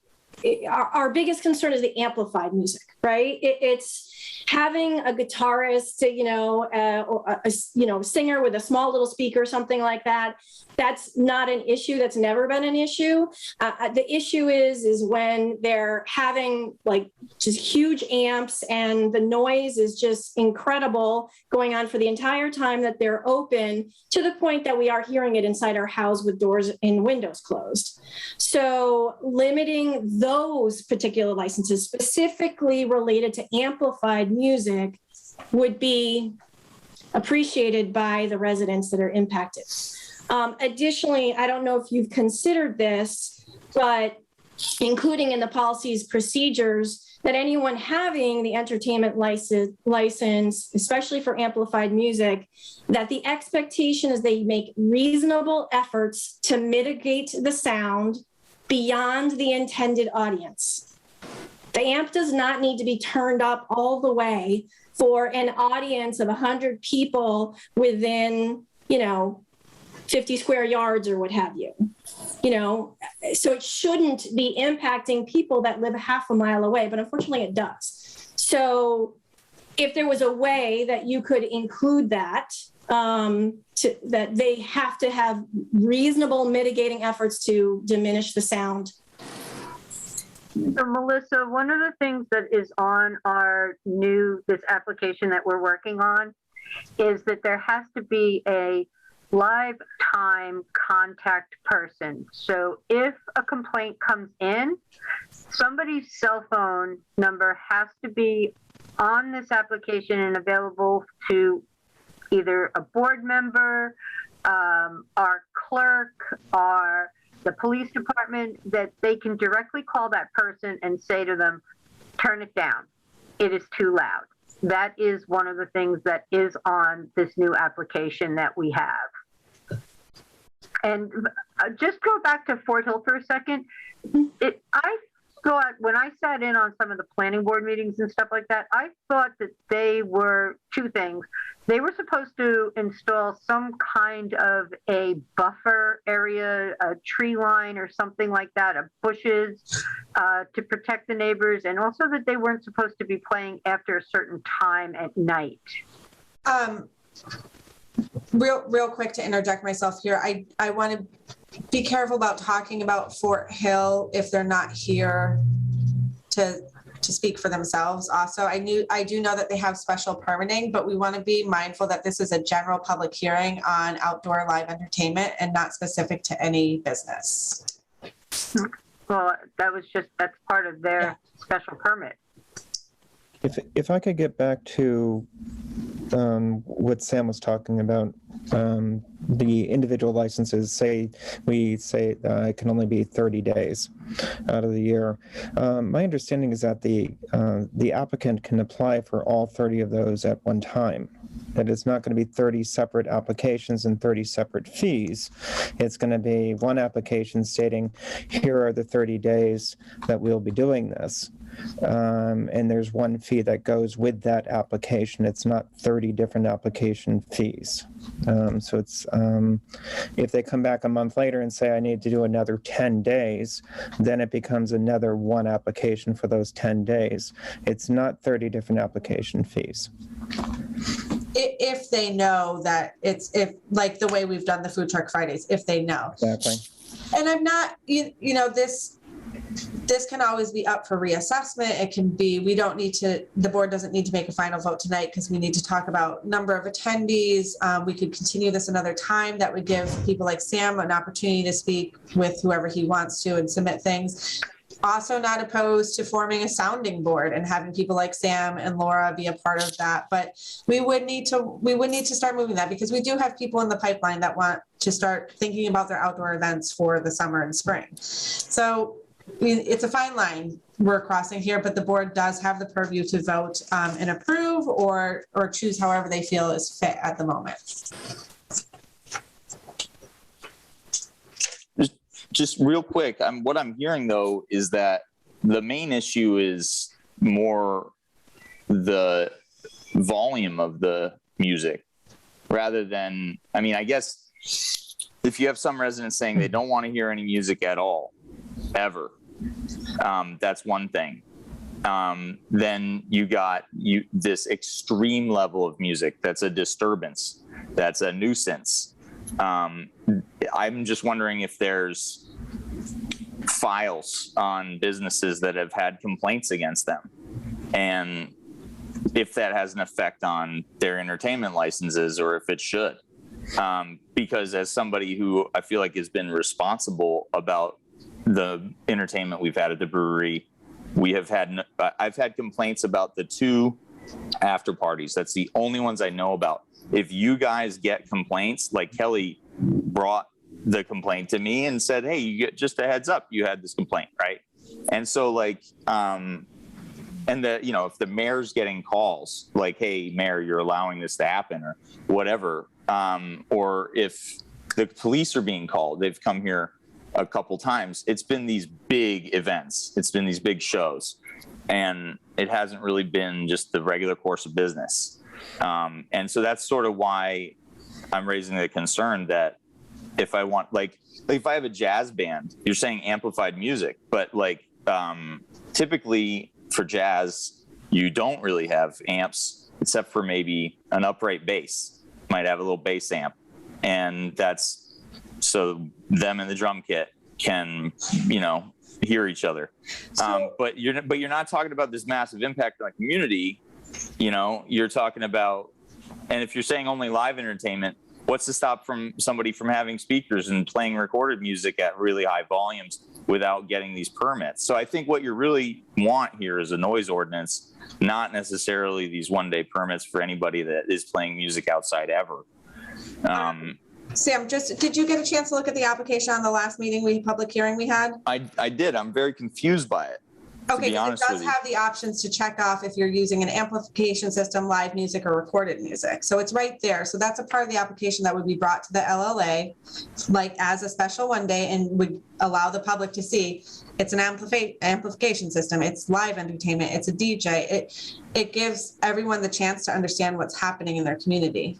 our biggest concern is the amplified music, right? It's having a guitarist, or a singer with a small little speaker, something like that. That's not an issue. That's never been an issue. The issue is when they're having like just huge amps and the noise is just incredible going on for the entire time that they're open, to the point that we are hearing it inside our house with doors and windows closed. So limiting those particular licenses specifically related to amplified music would be appreciated by the residents that are impacted. Additionally, I don't know if you've considered this, but including in the policies procedures, that anyone having the entertainment license, especially for amplified music, that the expectation is they make reasonable efforts to mitigate the sound beyond the intended audience. The amp does not need to be turned up all the way for an audience of 100 people within, 50 square yards or what have you. So it shouldn't be impacting people that live half a mile away, but unfortunately it does. So if there was a way that you could include that, that they have to have reasonable mitigating efforts to diminish the sound. So Melissa, one of the things that is on this application that we're working on is that there has to be a live time contact person. So if a complaint comes in, somebody's cell phone number has to be on this application and available to either a board member, our clerk, or the police department, that they can directly call that person and say to them, turn it down. It is too loud. That is one of the things that is on this new application that we have. And just go back to Fort Hill for a second. I thought when I sat in on some of the planning board meetings and stuff like that, I thought that they were two things. They were supposed to install some kind of a buffer area, a tree line or something like that, of bushes to protect the neighbors, and also that they weren't supposed to be playing after a certain time at night. Real quick to interject myself here, I want to be careful about talking about Fort Hill if they're not here to speak for themselves. Also, I do know that they have special permitting, but we want to be mindful that this is a general public hearing on outdoor live entertainment and not specific to any business. Well, that's part of their special permit. If I could get back to what Sam was talking about, the individual licenses, we say it can only be 30 days out of the year. My understanding is that the applicant can apply for all 30 of those at one time. That it's not going to be 30 separate applications and 30 separate fees. It's going to be one application stating, here are the 30 days that we'll be doing this. And there's one fee that goes with that application. It's not 30 different application fees. So it's if they come back a month later and say, I need to do another 10 days, then it becomes another one application for those 10 days. It's not 30 different application fees. if they know that if like the way we've done the food truck Fridays, if they know. Exactly. And I'm not, you know, this can always be up for reassessment. It can be, the board doesn't need to make a final vote tonight because we need to talk about number of attendees. We could continue this another time. That would give people like Sam an opportunity to speak with whoever he wants to and submit things. Also not opposed to forming a sounding board and having people like Sam and Laura be a part of that. But we would need to start moving that because we do have people in the pipeline that want to start thinking about their outdoor events for the summer and spring. So it's a fine line we're crossing here, but the board does have the purview to vote and approve or choose however they feel is fit at the moment. Just real quick, what I'm hearing though is that the main issue is more the volume of the music rather than, I mean, I guess if you have some residents saying they don't want to hear any music at all, ever, that's one thing. Then you got this extreme level of music that's a disturbance, that's a nuisance. I'm just wondering if there's files on businesses that have had complaints against them and if that has an effect on their entertainment licenses or if it should. Because as somebody who I feel like has been responsible about the entertainment we've had at the brewery, I've had complaints about the 2 after parties. That's the only ones I know about. If you guys get complaints, like Kelly brought the complaint to me and said, hey, you get just a heads up, you had this complaint, right? And so like, and if the mayor's getting calls like, hey, mayor, you're allowing this to happen or whatever, or if the police are being called, they've come here a couple times. It's been these big events. It's been these big shows. And it hasn't really been just the regular course of business. And so that's sort of why I'm raising the concern that if I want, like if I have a jazz band, you're saying amplified music, but like typically for jazz, you don't really have amps except for maybe an upright bass. Might have a little bass amp. And that's so them and the drum kit can, hear each other. But you're not talking about this massive impact on the community. You're talking about, and if you're saying only live entertainment, what's to stop somebody from having speakers and playing recorded music at really high volumes without getting these permits? So I think what you really want here is a noise ordinance, not necessarily these one-day permits for anybody that is playing music outside ever. Sam, did you get a chance to look at the application on the last public hearing we had? I did. I'm very confused by it. Okay, because it does have the options to check off if you're using an amplification system, live music, or recorded music. So it's right there. So that's a part of the application that would be brought to the LLA, like as a special one day, and would allow the public to see it's an amplification system, it's live entertainment, it's a DJ. It gives everyone the chance to understand what's happening in their community.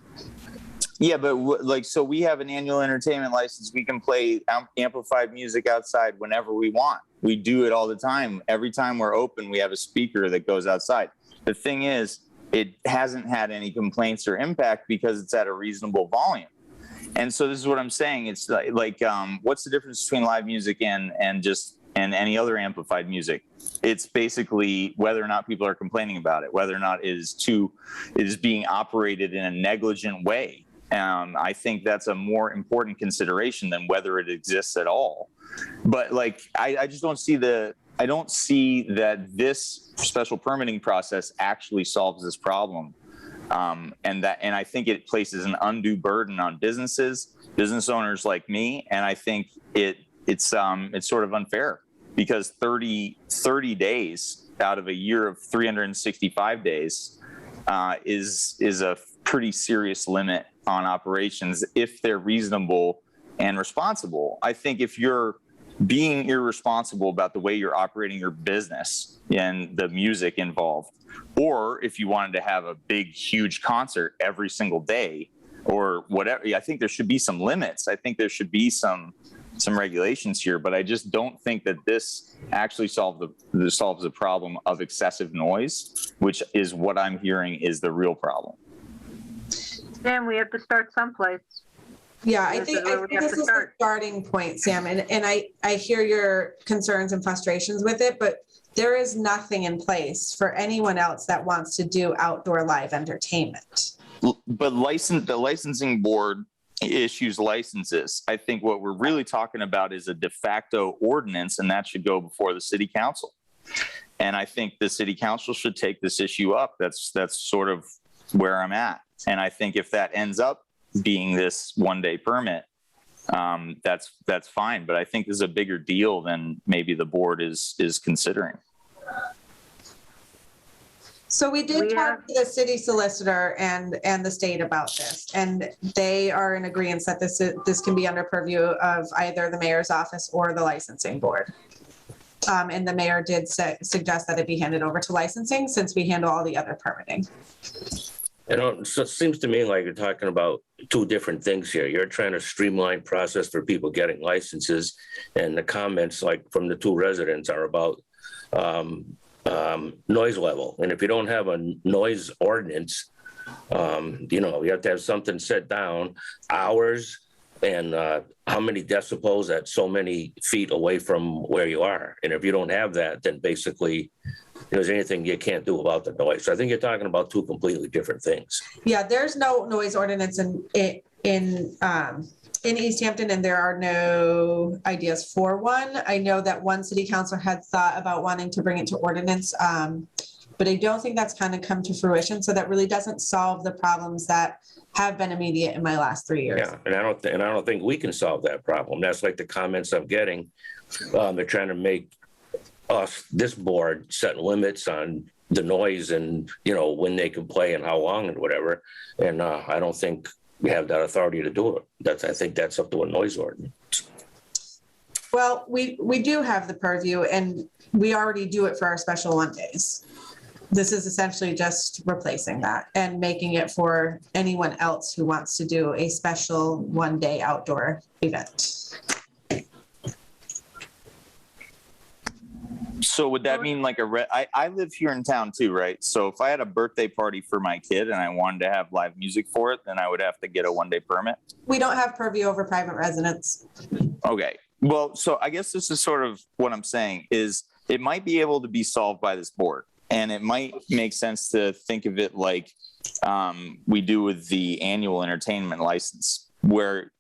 Yeah, but so we have an annual entertainment license. We can play amplified music outside whenever we want. We do it all the time. Every time we're open, we have a speaker that goes outside. The thing is, it hasn't had any complaints or impact because it's at a reasonable volume. And so this is what I'm saying. It's like what's the difference between live music and any other amplified music? It's basically whether or not people are complaining about it, whether or not it is being operated in a negligent way. I think that's a more important consideration than whether it exists at all. But like, I just don't see I don't see that this special permitting process actually solves this problem. And I think it places an undue burden on business owners like me. And I think it's sort of unfair because 30 days out of a year of 365 days is a pretty serious limit on operations if they're reasonable and responsible. I think if you're being irresponsible about the way you're operating your business and the music involved, or if you wanted to have a big, huge concert every single day or whatever, I think there should be some limits. I think there should be some regulations here, but I just don't think that this actually solves the problem of excessive noise, which is what I'm hearing is the real problem. And we have to start someplace. Yeah, I This think, is where we have this to is the start. starting point, Sam, and I hear your concerns and frustrations with it, but there is nothing in place for anyone else that wants to do outdoor live entertainment. But the licensing board issues licenses. I think what we're really talking about is a de facto ordinance, and that should go before the city council. And I think the city council should take this issue up. That's sort of where I'm at. And I think if that ends up being this one-day permit, that's fine. But I think this is a bigger deal than maybe the board is considering. So we did talk to the city solicitor and the state about this, and they are in agreement that this can be under purview of either the mayor's office or the licensing board. And the mayor did suggest that it be handed over to licensing since we handle all the other permitting. So it seems to me like you're talking about two different things here. You're trying to streamline process for people getting licenses, and the comments like from the two residents are about noise level. And if you don't have a noise ordinance, you have to have something set down, hours, and how many decibels at so many feet away from where you are. And if you don't have that, then basically there's anything you can't do about the noise. So I think you're talking about two completely different things. Yeah, there's no noise ordinance in Easthampton, and there are no ideas for one. I know that one city councilor had thought about wanting to bring it to ordinance, but I don't think that's kind of come to fruition. So that really doesn't solve the problems that have been immediate in my last 3 years. Yeah, and I don't think we can solve that problem. That's like the comments I'm getting. They're trying to make us, this board, set limits on the noise and when they can play and how long and whatever. And I don't think we have that authority to do it. I think that's up to a noise ordinance. Well, we do have the purview, and we already do it for our special one days. This is essentially just replacing that and making it for anyone else who wants to do a special one-day outdoor event. So would that mean like I live here in town too, right? So if I had a birthday party for my kid and I wanted to have live music for it, then I would have to get a one-day permit? We don't have purview over private residents. Okay. Well, so I guess this is sort of what I'm saying is it might be able to be solved by this board. And it might make sense to think of it like we do with the annual entertainment license, where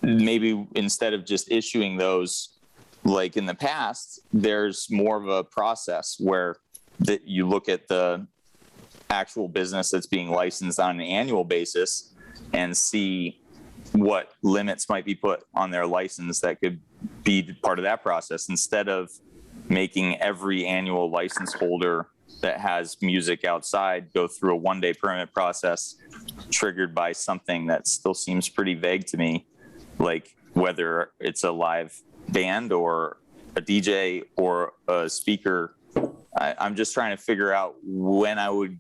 maybe instead of just issuing those like in the past, there's more of a process where that you look at the actual business that's being licensed on an annual basis and see what limits might be put on their license that could be part of that process, instead of making every annual license holder that has music outside go through a one-day permit process triggered by something that still seems pretty vague to me, like whether it's a live band or a DJ or a speaker. I'm just trying to figure out when I would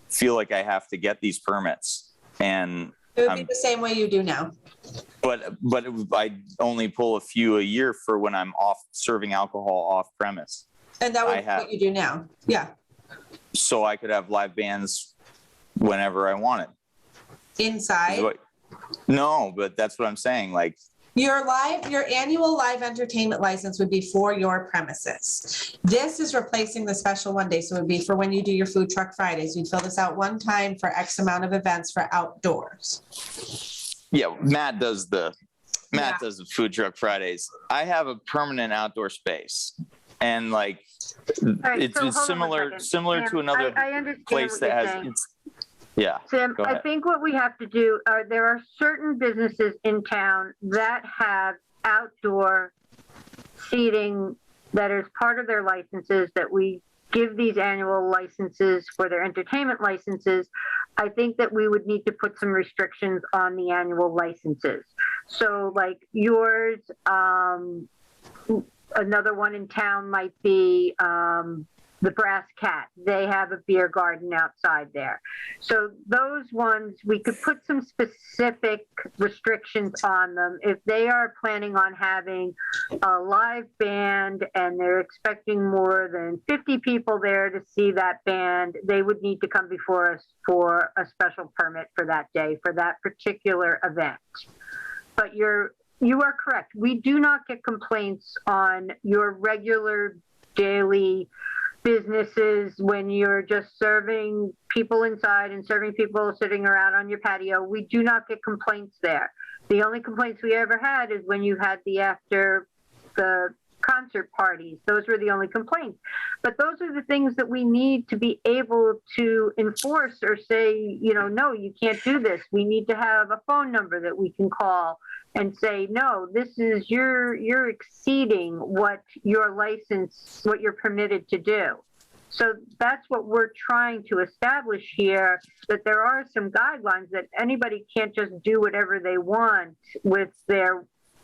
feel like I have to get these permits. And it would be the same way you do now. But I only pull a few a year for when I'm off serving alcohol off premise. And that would be what you do now. Yeah. So I could have live bands whenever I wanted. Inside? No, but that's what I'm saying. Like your annual live entertainment license would be for your premises. This is replacing the special one day. So it would be for when you do your food truck Fridays. You'd fill this out one time for X amount of events for outdoors. Yeah, Matt does the food truck Fridays. I have a permanent outdoor space. And like, it's similar to another place that has, yeah. Sam, I think what we have to do, there are certain businesses in town that have outdoor seating that is part of their licenses, that we give these annual licenses for their entertainment licenses. I think that we would need to put some restrictions on the annual licenses. So like yours, another one in town might be the Brass Cat, they have a beer garden outside there. So those ones, we could put some specific restrictions on them. If they are planning on having a live band and they're expecting more than 50 people there to see that band, they would need to come before us for a special permit for that day, for that particular event. But you are correct. We do not get complaints on your regular daily businesses when you're just serving people inside and serving people sitting around on your patio. We do not get complaints there. The only complaints we ever had is when you had the concert parties. Those were the only complaints. But those are the things that we need to be able to enforce or say, no, you can't do this. We need to have a phone number that we can call and say, no, this is you're exceeding what your license, what you're permitted to do. So that's what we're trying to establish here, that there are some guidelines that anybody can't just do whatever they want with their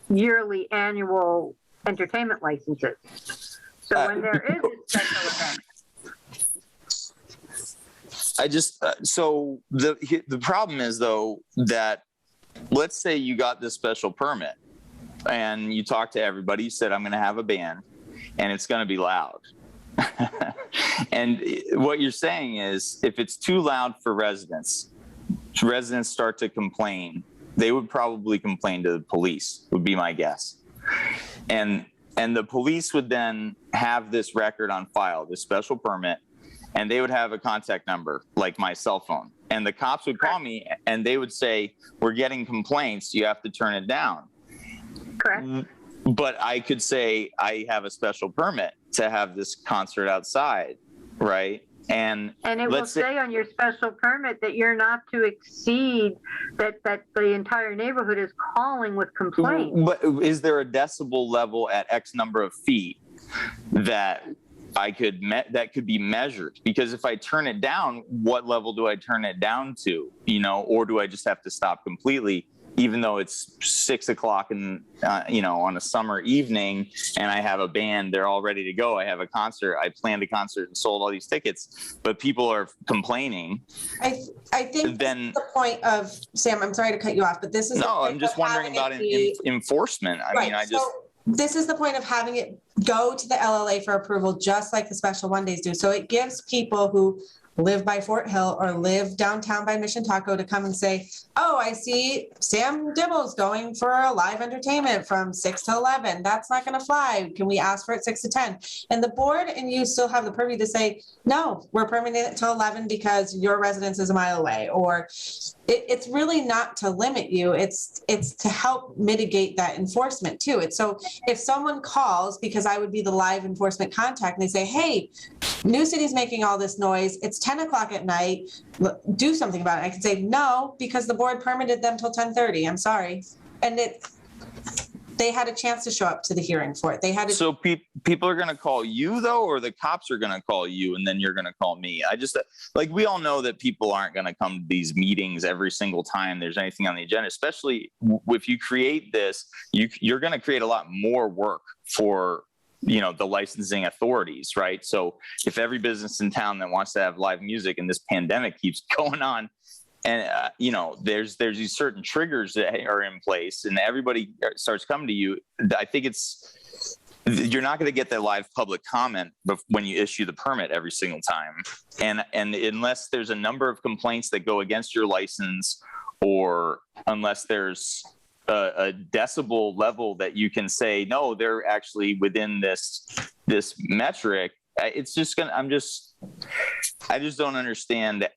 yearly annual entertainment licenses. So when there is a special event. So the problem is, though, that let's say you got this special permit and you talked to everybody, you said, I'm going to have a band and it's going to be loud. And what you're saying is, if it's too loud for residents start to complain. They would probably complain to the police, would be my guess. And the police would then have this record on file, this special permit, and they would have a contact number, like my cell phone. And the cops would call me and they would say, we're getting complaints, you have to turn it down. Correct. But I could say I have a special permit to have this concert outside, right? And it will say on your special permit that you're not to exceed that the entire neighborhood is calling with complaints. But is there a decibel level at X number of feet that that could be measured? Because if I turn it down, what level do I turn it down to? Or do I just have to stop completely? Even though it's 6 o'clock and on a summer evening and I have a band, they're all ready to go. I have a concert. I planned a concert and sold all these tickets, but people are complaining. I think then the point of Sam, I'm sorry to cut you off, but this is I'm just wondering about enforcement. This is the point of having it go to the LLA for approval, just like the special one days do. So it gives people who live by Fort Hill or live downtown by Mission Taco to come and say, oh, I see Sam Dibble's going for a live entertainment from 6 to 11. That's not going to fly. Can we ask for it 6 to 10? And the board and you still have the purview to say, no, we're permitting it till 11 because your residence is a mile away. Or it's really not to limit you. It's to help mitigate that enforcement too. It's so if someone calls, because I would be the live enforcement contact, and they say, hey, New City's making all this noise. It's 10 o'clock at night. Do something about it. I can say no, because the board permitted them till 10:30. I'm sorry. And they had a chance to show up to the hearing for it. They had So people are going to call you though, or the cops are going to call you and then you're going to call me? I just we all know that people aren't going to come to these meetings every single time there's anything on the agenda, especially if you create this, you're going to create a lot more work for the licensing authorities, right? So if every business in town that wants to have live music and this pandemic keeps going on, and there's these certain triggers that are in place, and everybody starts coming to you, I think you're not going to get that live public comment when you issue the permit every single time, and unless there's a number of complaints that go against your license, or unless there's a decibel level that you can say, no, they're actually within this metric. It's just I just don't understand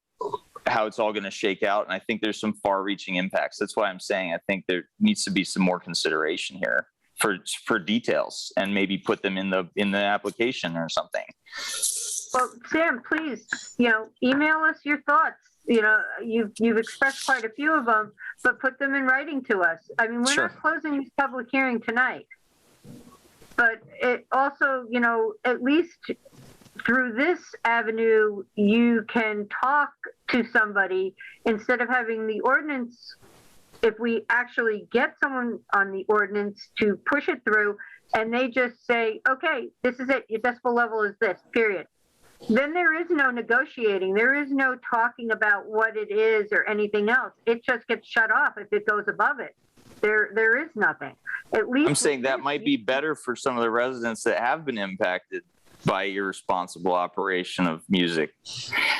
how it's all going to shake out. And I think there's some far reaching impacts. That's why I'm saying, I think there needs to be some more consideration here for details, and maybe put them in the application or something. Well, Sam, please, email us your thoughts. You've expressed quite a few of them, but put them in writing to us. I mean, we're not closing this public hearing tonight, but it also, at least through this avenue, you can talk to somebody instead of having the ordinance. If we actually get someone on the ordinance to push it through and they just say, okay, this is it, your decibel level is this, period. then there is no negotiating. There is no talking about what it is or anything else. It just gets shut off if it goes above it. There is nothing. At least I'm saying that might be better for some of the residents that have been impacted by irresponsible operation of music.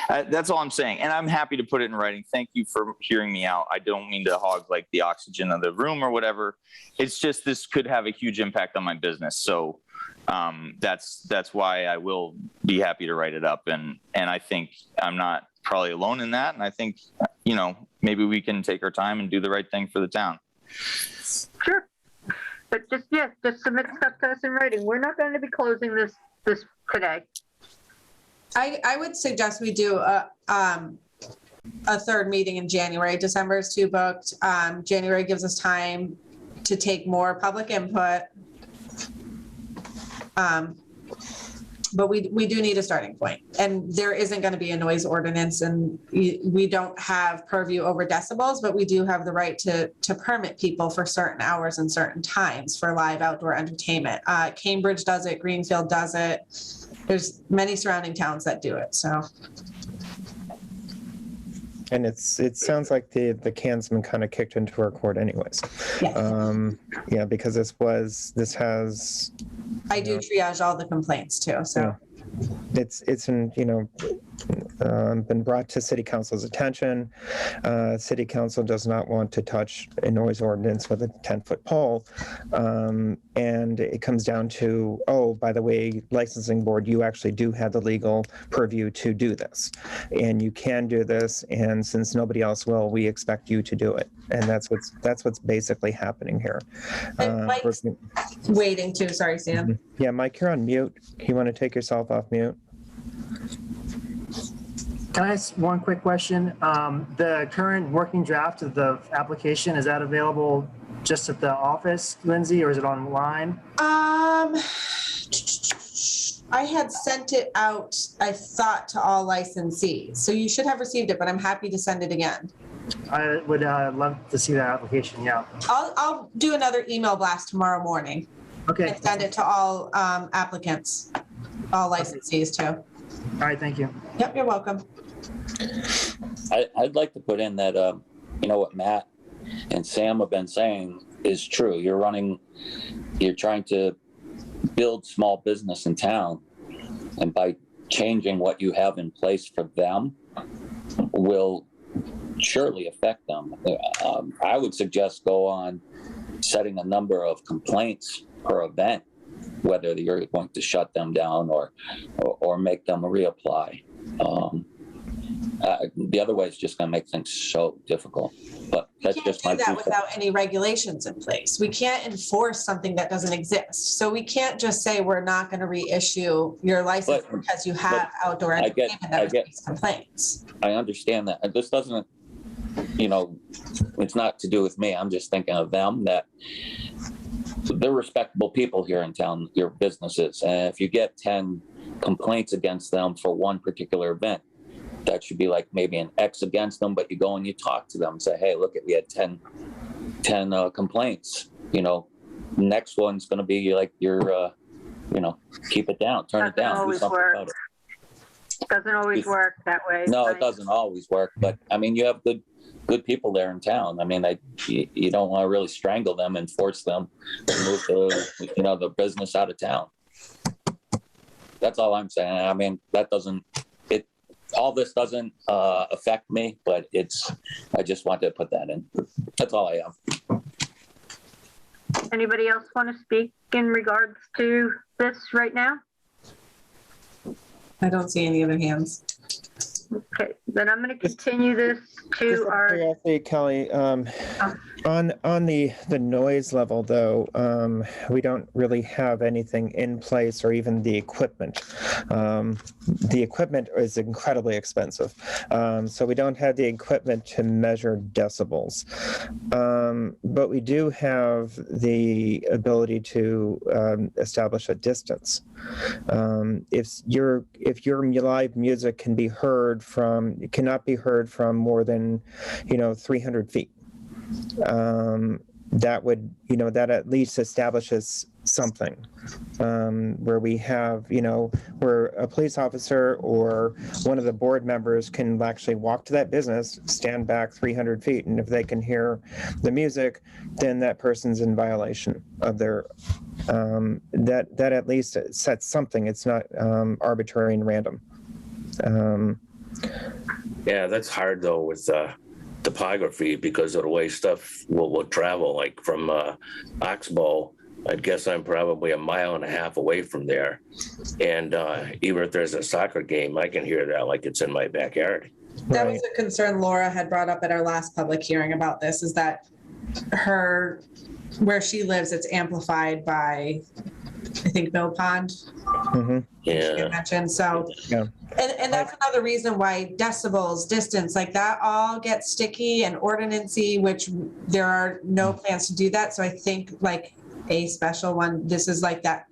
That's all I'm saying. And I'm happy to put it in writing. Thank you for hearing me out. I don't mean to hog like the oxygen of the room or whatever. It's just this could have a huge impact on my business. So that's why I will be happy to write it up. And I think I'm not probably alone in that. And I think, maybe we can take our time and do the right thing for the town. Sure. But just submit stuff to us in writing. We're not going to be closing this today. I would suggest we do a third meeting in January. December is too booked. January gives us time to take more public input. But we do need a starting point, and there isn't going to be a noise ordinance, and we don't have purview over decibels, but we do have the right to permit people for certain hours and certain times for live outdoor entertainment. Cambridge does it, Greenfield does it. There's many surrounding towns that do it. So, and it sounds like the can's been kind of kicked into our court anyways. yes. Yeah, because this has. I do triage all the complaints too. So it's been brought to city council's attention. City council does not want to touch a noise ordinance with a 10-foot pole. And it comes down to, oh, by the way, licensing board, you actually do have the legal purview to do this. And you can do this. And since nobody else will, we expect you to do it. And that's what's basically happening here. Mike's waiting too. Sorry, Sam. Yeah, Mike, you're on mute. You want to take yourself off mute? Can I ask one quick question? The current working draft of the application, is that available just at the office, Lindsay, or is it online? I had sent it out, I thought, to all licensees. So you should have received it, but I'm happy to send it again. I would love to see that application, yeah. I'll do another email blast tomorrow morning. Okay. And send it to all applicants, all licensees too. All right, thank you. Yep, you're welcome. I'd like to put in that, what Matt and Sam have been saying is true. You're trying to build small business in town, and by changing what you have in place for them will surely affect them. I would suggest go on setting a number of complaints per event, whether you're going to shut them down or make them reapply. The other way is just going to make things so difficult. But that's just my do that without any regulations in place. We can't enforce something that doesn't exist. So we can't just say we're not going to reissue your license because you have outdoor entertainment that receives complaints. I understand that. And this doesn't, it's not to do with me. I'm just thinking of them, that they're respectable people here in town, your businesses. And if you get 10 complaints against them for one particular event, that should be like maybe an X against them, but you go and you talk to them and say, hey, look, we had 10 complaints. Next one's going to be like your, keep it down, turn it down, do something about it. Doesn't always work that way. No, right? It doesn't always work. But I mean, you have good people there in town. I mean, you don't want to really strangle them and force them to move the business out of town. That's all I'm saying. I mean, all this doesn't affect me, but I just wanted to put that in. That's all I have. Anybody else want to speak in regards to this right now? I don't see any other hands. Okay, then I'm going to continue this to our. Kelly, on the noise level, though, we don't really have anything in place, or even the equipment. The equipment is incredibly expensive, so we don't have the equipment to measure decibels. But we do have the ability to establish a distance. If your live music cannot be heard from more than 300 feet. that would, that at least establishes something, where we have, where a police officer or one of the board members can actually walk to that business, stand back 300 feet, and if they can hear the music, then that person's in violation of their, that at least sets something. It's not arbitrary and random. Yeah, that's hard though with topography because of the way stuff will travel, like from Oxbow. I guess I'm probably 1.5 miles away from there. And even if there's a soccer game, I can hear that like it's in my backyard. That was a concern Laura had brought up at our last public hearing about this, is that where she lives, it's amplified by, I think, Mill Pond. Mm-hmm. Yeah. She mentioned. So, yeah. And that's another reason why decibels, distance, like that all gets sticky and ordinance-y, which there are no plans to do that. So I think like a special one, this is like that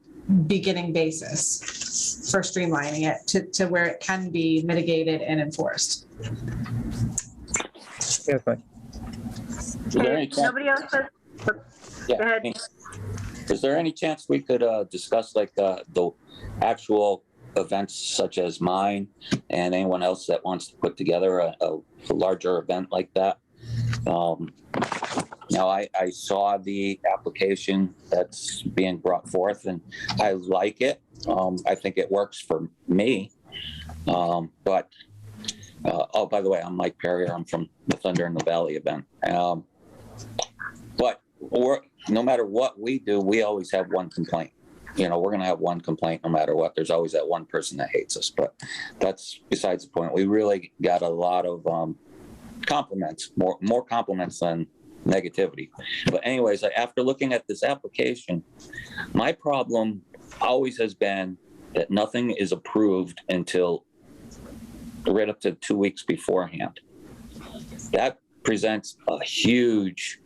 beginning basis for streamlining it to where it can be mitigated and enforced. Yeah, fine. Nobody else has? Yeah. Go ahead. Is there any chance we could discuss like the actual events such as mine and anyone else that wants to put together a larger event like that? Now, I saw the application that's being brought forth and I like it. I think it works for me. But, oh, by the way, I'm Mike Perrier. I'm from the Thunder in the Valley event. But no matter what we do, we always have one complaint. We're going to have one complaint no matter what. There's always that one person that hates us, but that's besides the point. We really got a lot of compliments, more compliments than negativity. But anyways, after looking at this application, my problem always has been that nothing is approved until right up to 2 weeks beforehand. That presents a huge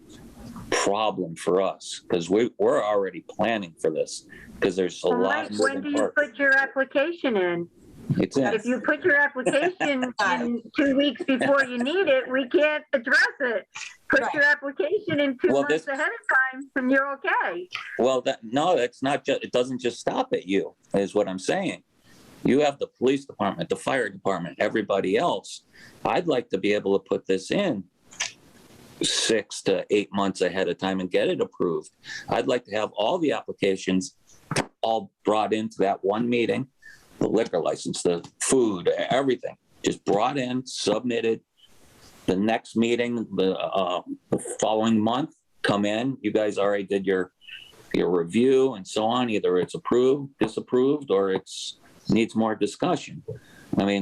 problem for us because we're already planning for this because there's a lot of when do you put your application in? If you put your application in 2 weeks before you need it, we can't address it. Put your application in 2 months ahead of time and you're okay. Well, it's not just, it doesn't just stop at you, is what I'm saying. You have the police department, the fire department, everybody else. I'd like to be able to put this in 6 to 8 months ahead of time and get it approved. I'd like to have all the applications all brought into that one meeting, the liquor license, the food, everything, just brought in, submitted. The next meeting, the following month, come in. You guys already did your review and so on. Either it's approved, disapproved, or it's needs more discussion. So Mike,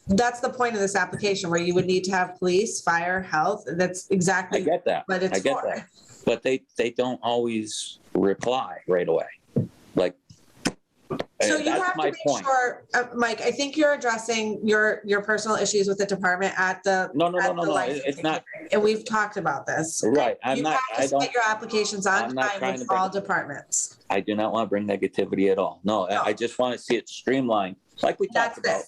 that's the point of this application, where you would need to have police, fire, health. That's exactly. I get that. What it's for. That. But they don't always reply right away. Like, so you have to make sure, Mike. I think you're addressing your personal issues with the department at the no. It's not. And we've talked about this. Right. You have to submit your applications on time with all departments. I do not want to bring negativity at all. No, I just want to see it streamlined, like we talked about.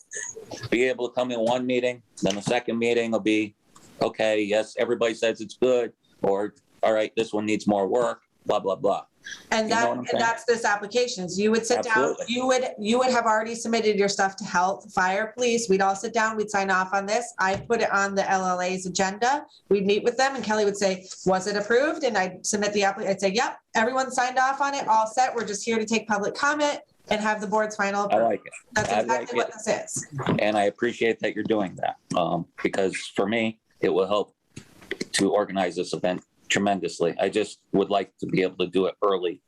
Be able to come in one meeting, then the second meeting will be, okay, yes, everybody says it's good, or all right, this one needs more work, blah blah blah. And that's this application. So you would sit down, you would have already submitted your stuff to health, fire, police. We'd all sit down, we'd sign off on this. I put it on the LLA's agenda. We'd meet with them and Kelly would say, was it approved? And I'd submit the application. I'd say, yep, everyone signed off on it, all set. We're just here to take public comment and have the board's final approval. I like it. That's exactly what this is. And I appreciate that you're doing that because for me, it will help to organize this event tremendously. I just would like to be able to do it early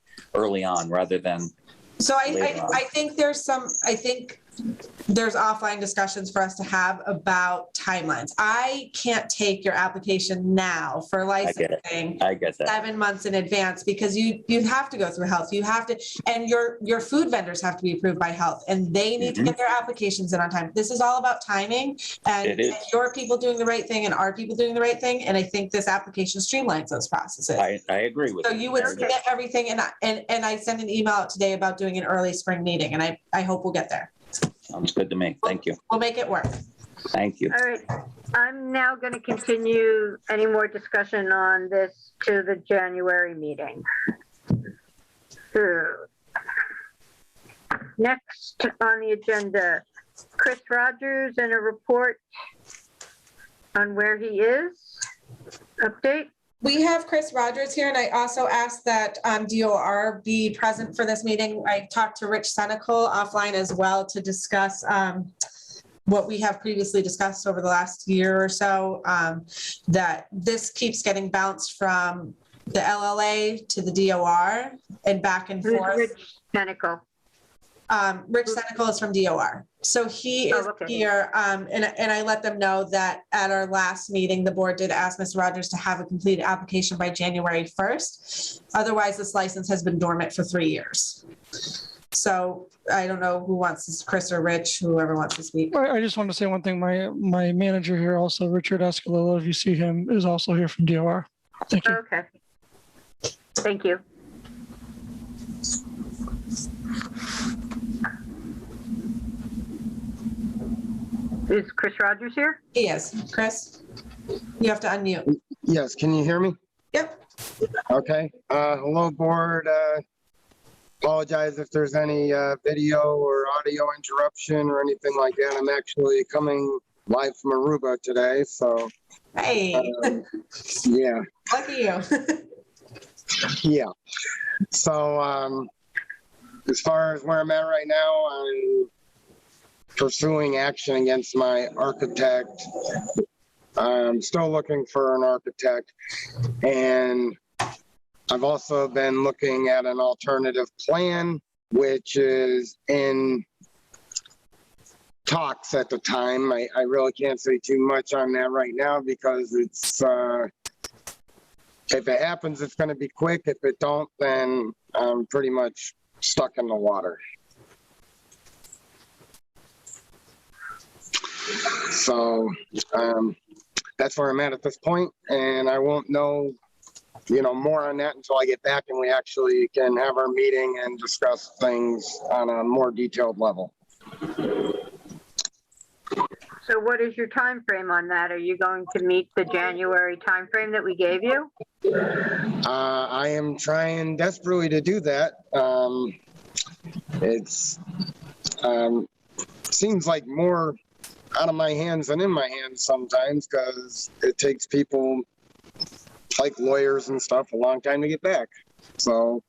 on rather than. So I think there's offline discussions for us to have about timelines. I can't take your application now for licensing. I get that. 7 months in advance because you have to go through health. You have to, and your food vendors have to be approved by health, and they need to get their applications in on time. This is all about timing, and your people doing the right thing and our people doing the right thing. And I think this application streamlines those processes. I agree with you. So you would submit everything, and I sent an email out today about doing an early spring meeting, and I hope we'll get there. Sounds good to me. Thank you. We'll make it work. Thank you. All right, I'm now going to continue any more discussion on this to the January meeting. So, next on the agenda, Chris Rogers and a report on where he is. Update? We have Chris Rogers here, and I also asked that DOR be present for this meeting. I talked to Rich Senecal offline as well to discuss what we have previously discussed over the last year or so, that this keeps getting bounced from the LLA to the DOR and back and Who's forth. Rich Senecal? Rich Senecal is from DOR. So he is here, and I let them know that at our last meeting, the board did ask Mr. Rogers to have a completed application by January 1st. Otherwise, this license has been dormant for 3 years. So I don't know who wants this, Chris or Rich, whoever wants to speak. I just want to say one thing. My manager here, also Richard Escalillo, if you see him, is also here from DOR. Thank you. Okay. Thank you. Is Chris Rogers here? He is. Chris, you have to unmute. Yes, can you hear me? Yep. Okay. Hello, board. Apologize if there's any video or audio interruption or anything like that. I'm actually coming live from Aruba today, so. Hey. Yeah. Lucky you. Yeah. So as far as where I'm at right now, I'm pursuing action against my architect. I'm still looking for an architect, and I've also been looking at an alternative plan, which is in talks at the time. I really can't say too much on that right now because it's, if it happens, it's going to be quick. If it don't, then I'm pretty much stuck in the water. So that's where I'm at this point, and I won't know, more on that until I get back and we actually can have our meeting and discuss things on a more detailed level. So what is your time frame on that? Are you going to meet the January time frame that we gave you? I am trying desperately to do that. It's seems like more out of my hands than in my hands sometimes, because it takes people like lawyers and stuff a long time to get back. So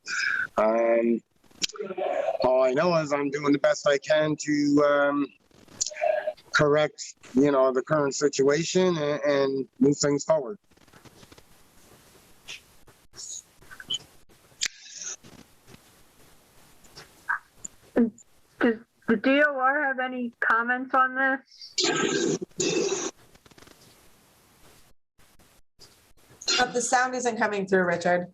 all I know is I'm doing the best I can to correct, the current situation and move things forward. Does the DOR have any comments on this? The sound isn't coming through, Richard.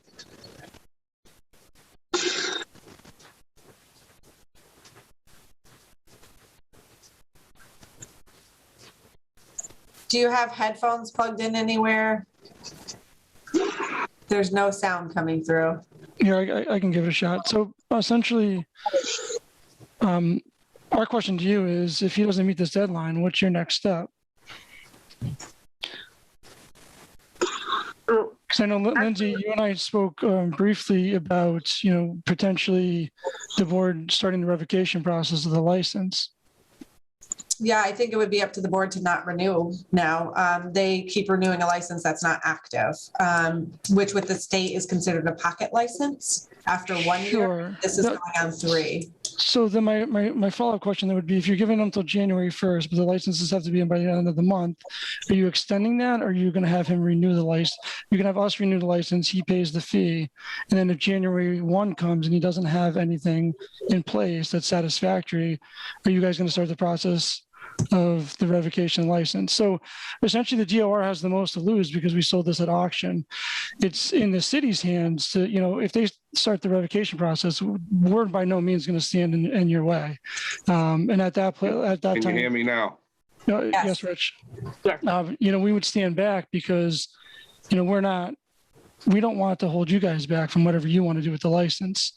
Do you have headphones plugged in anywhere? There's no sound coming through. Yeah, I can give it a shot. So essentially, our question to you is, if he doesn't meet this deadline, what's your next step? Because I know, Lindsay, you and I spoke briefly about, potentially the board starting the revocation process of the license. Yeah, I think it would be up to the board to not renew now. They keep renewing a license that's not active, which with the state is considered a pocket license after 1 year. This is going on 3. So then my follow-up question then would be, if you're giving them until January 1st, but the licenses have to be in by the end of the month, are you extending that, or are you going to have him renew the license? You can have us renew the license, he pays the fee, and then if January 1 comes and he doesn't have anything in place that's satisfactory, are you guys going to start the process of the revocation license? So essentially the DOR has the most to lose because we sold this at auction. It's in the city's hands to, if they start the revocation process, we're by no means going to stand in your way. And at that time, can you hear me now? Yes, Rich. Yes. We would stand back because, we don't want to hold you guys back from whatever you want to do with the license.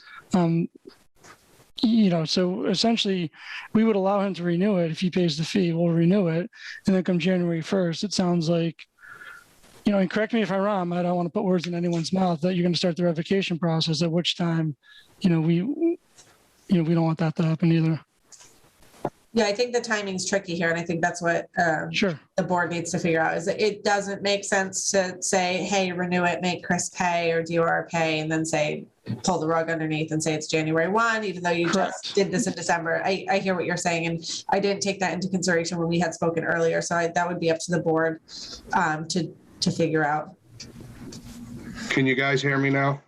So essentially we would allow him to renew it. If he pays the fee, we'll renew it. And then come January 1st, it sounds like, and correct me if I'm wrong, I don't want to put words in anyone's mouth, that you're going to start the revocation process, at which time, we don't want that to happen either. Yeah, I think the timing's tricky here, and I think that's what Sure. the board needs to figure out, is that it doesn't make sense to say, hey, renew it, make Chris pay or DOR pay, and then say, pull the rug underneath and say it's January 1, even though you just did this in December. I hear what you're saying, and I didn't take that into consideration when we had spoken earlier, so that would be up to the board to figure out. Can you guys hear me now?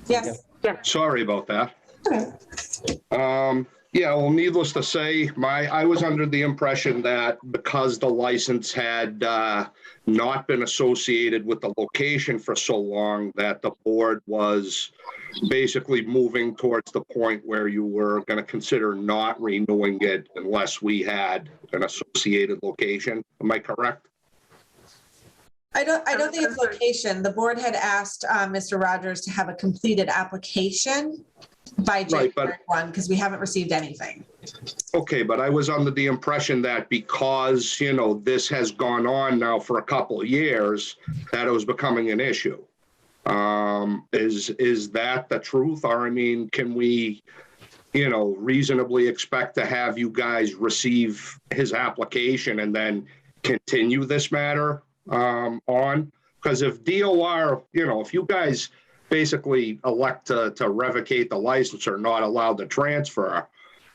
Yes. Yeah. Sorry about that. Okay. Yeah, well, needless to say, I was under the impression that because the license had not been associated with the location for so long, that the board was basically moving towards the point where you were going to consider not renewing it unless we had an associated location. Am I correct? I don't think it's location. The board had asked Mr. Rogers to have a completed application by January 1, because we haven't received anything. Okay, but I was under the impression that because, this has gone on now for a couple of years, that it was becoming an issue. Is that the truth? Or, can we, reasonably expect to have you guys receive his application and then continue this matter on? Because if DOR, if you guys basically elect to revocate the license or not allowed to transfer,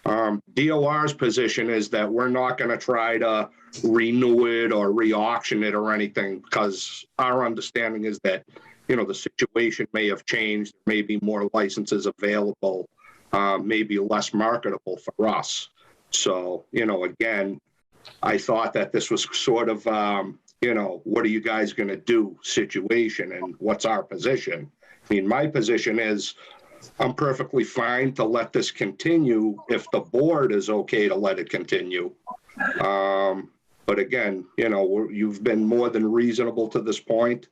DOR's position is that we're not going to try to renew it or re-auction it or anything, because our understanding is that, the situation may have changed, maybe more licenses available, maybe less marketable for us. So, again, I thought that this was sort of, what are you guys going to do situation, and what's our position? My position is I'm perfectly fine to let this continue if the board is okay to let it continue. But again, you've been more than reasonable to this point.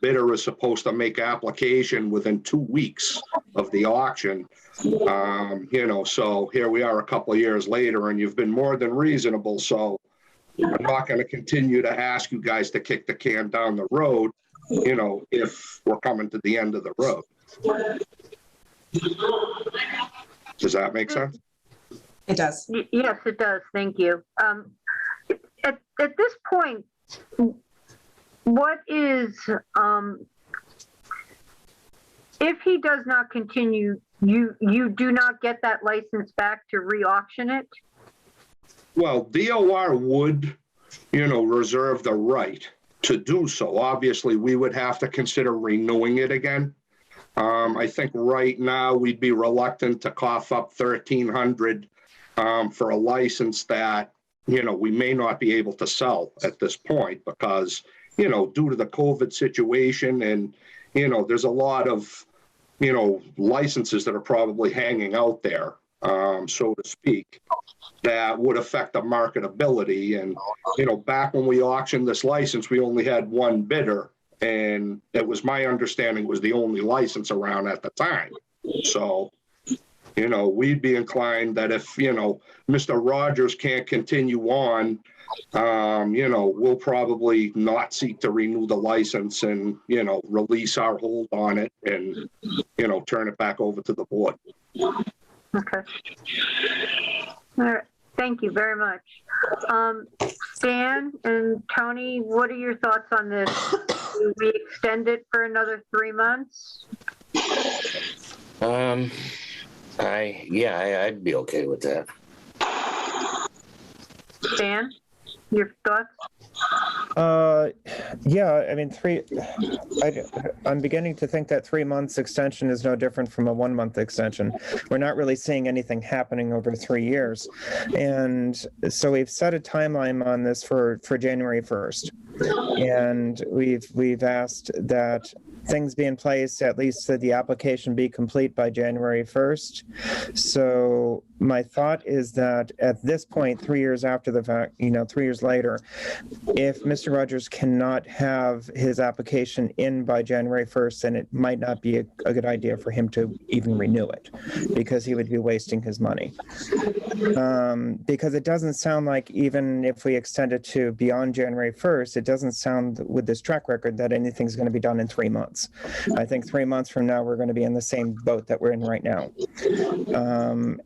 Bidder is supposed to make application within 2 weeks of the auction. So here we are a couple of years later, and you've been more than reasonable. So I'm not going to continue to ask you guys to kick the can down the road, if we're coming to the end of the road. Does that make sense? It does. Yes, it does. Thank you. At this point, what is, if he does not continue, you do not get that license back to re-auction it? Well, DOR would, reserve the right to do so. Obviously, we would have to consider renewing it again. I think right now we'd be reluctant to cough up $1,300 for a license that, we may not be able to sell at this point because, due to the COVID situation and, there's a lot of, licenses that are probably hanging out there, so to speak, that would affect the marketability. And, back when we auctioned this license, we only had one bidder, and it was my understanding was the only license around at the time. So, we'd be inclined that if, Mr. Rogers can't continue on, we'll probably not seek to renew the license and, release our hold on it and, turn it back over to the board. Okay. All right. Thank you very much. Stan and Tony, what are your thoughts on this? Do we extend it for another 3 months? I'd be okay with that. Stan, your thoughts? I'm beginning to think that 3 months extension is no different from a 1 month extension. We're not really seeing anything happening over 3 years. And so we've set a timeline on this for January 1st. And we've asked that things be in place, at least that the application be complete by January 1st. So my thought is that at this point, 3 years after the fact, 3 years later, if Mr. Rogers cannot have his application in by January 1st, then it might not be a good idea for him to even renew it, because he would be wasting his money. Because it doesn't sound like, even if we extend it to beyond January 1st, it doesn't sound with this track record that anything's going to be done in 3 months. I think 3 months from now, we're going to be in the same boat that we're in right now.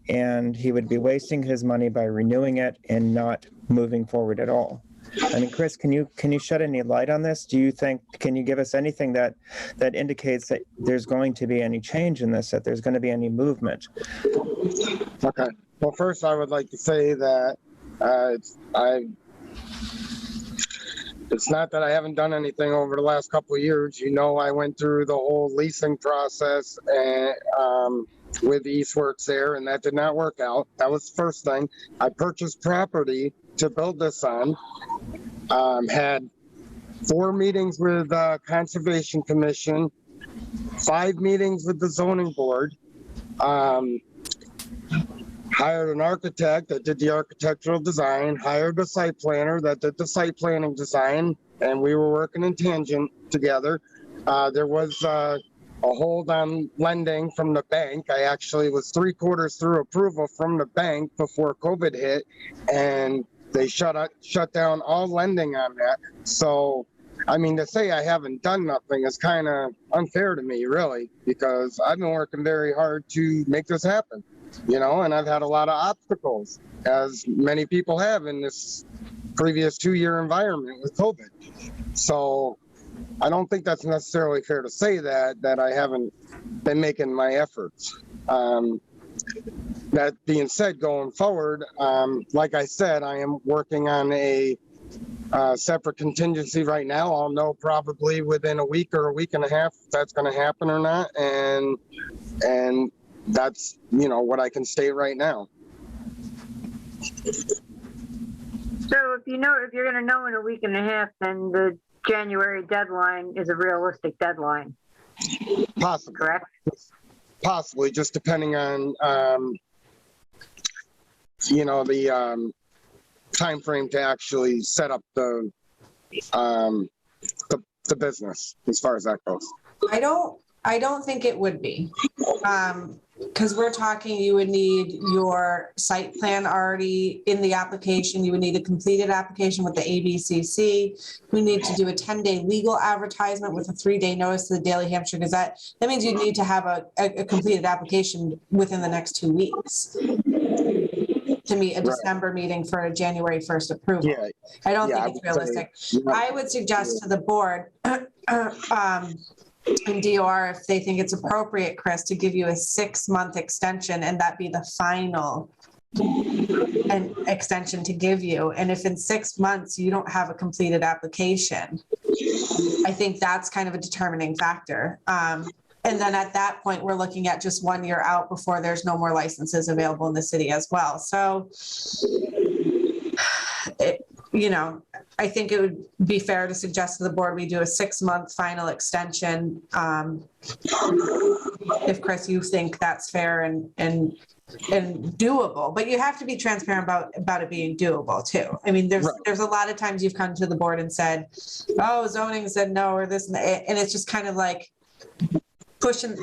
And he would be wasting his money by renewing it and not moving forward at all. I mean, Chris, can you shed any light on this? Can you give us anything that indicates that there's going to be any change in this, that there's going to be any movement? Okay. Well, first I would like to say that it's not that I haven't done anything over the last couple of years. I went through the whole leasing process and with Eastworks there, and that did not work out. That was the first thing. I purchased property to build this on. Had 4 meetings with Conservation Commission, 5 meetings with the zoning board. Hired an architect that did the architectural design, hired a site planner that did the site planning design, and we were working in tangent together. There was a hold on lending from the bank. I actually was 3/4 through approval from the bank before COVID hit, and they shut down all lending on that. So, I mean, to say I haven't done nothing is kind of unfair to me, really, because I've been working very hard to make this happen. And I've had a lot of obstacles, as many people have in this previous 2-year environment with COVID. So I don't think that's necessarily fair to say that I haven't been making my efforts. That being said, going forward, like I said, I am working on a separate contingency right now. I'll know probably within a week or a week and a half if that's going to happen or not. And that's, what I can state right now. So if you're going to know in a week and a half, then the January deadline is a realistic deadline. Possibly. Correct? Possibly, just depending on, the time frame to actually set up the business, as far as that goes. I don't think it would be. Because we're talking, you would need your site plan already in the application. You would need a completed application with the ABCC. We need to do a 10-day legal advertisement with a 3-day notice to the Daily Hampshire Gazette. That means you need to have a completed application within the next 2 weeks to meet a December meeting for a January 1st approval. Yeah. I don't think it's realistic. I would suggest to the board, and DOR, if they think it's appropriate, Chris, to give you a 6-month extension, and that be the final extension to give you. And if in 6 months you don't have a completed application, I think that's kind of a determining factor. And then at that point, we're looking at just 1 year out before there's no more licenses available in the city as well. So, I think it would be fair to suggest to the board we do a 6-month final extension. If Chris, you think that's fair and doable, but you have to be transparent about it being doable too. I mean, there's a lot of times you've come to the board and said, "Oh, zoning said no," or this, and it's just kind of like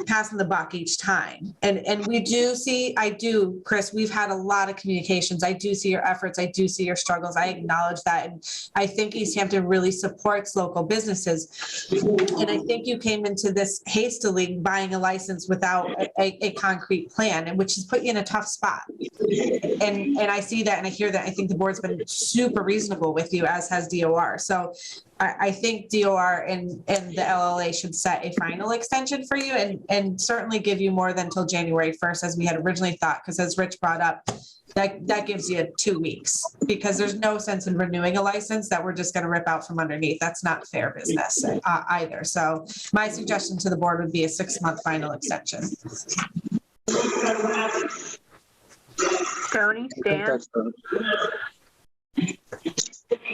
passing the buck each time. And I do, Chris, we've had a lot of communications. I do see your efforts. I do see your struggles. I acknowledge that. And I think Easthampton really supports local businesses. And I think you came into this hastily buying a license without a concrete plan, and which has put you in a tough spot. And I see that and I hear that. I think the board's been super reasonable with you, as has DOR. So I think DOR and the LLA should set a final extension for you and certainly give you more than till January 1st, as we had originally thought, because as Rich brought up, that gives you 2 weeks, because there's no sense in renewing a license that we're just going to rip out from underneath. That's not fair business either. So my suggestion to the board would be a 6-month final extension. Tony, Dan?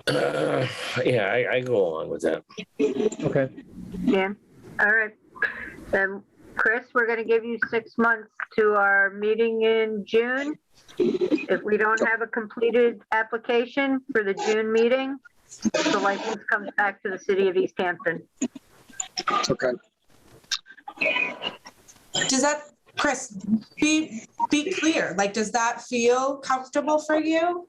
I go along with that. Okay. Yeah. All right. Then Chris, we're going to give you 6 months to our meeting in June. If we don't have a completed application for the June meeting, the license comes back to the city of Easthampton. Okay. Does that, Chris, be clear, like, does that feel comfortable for you?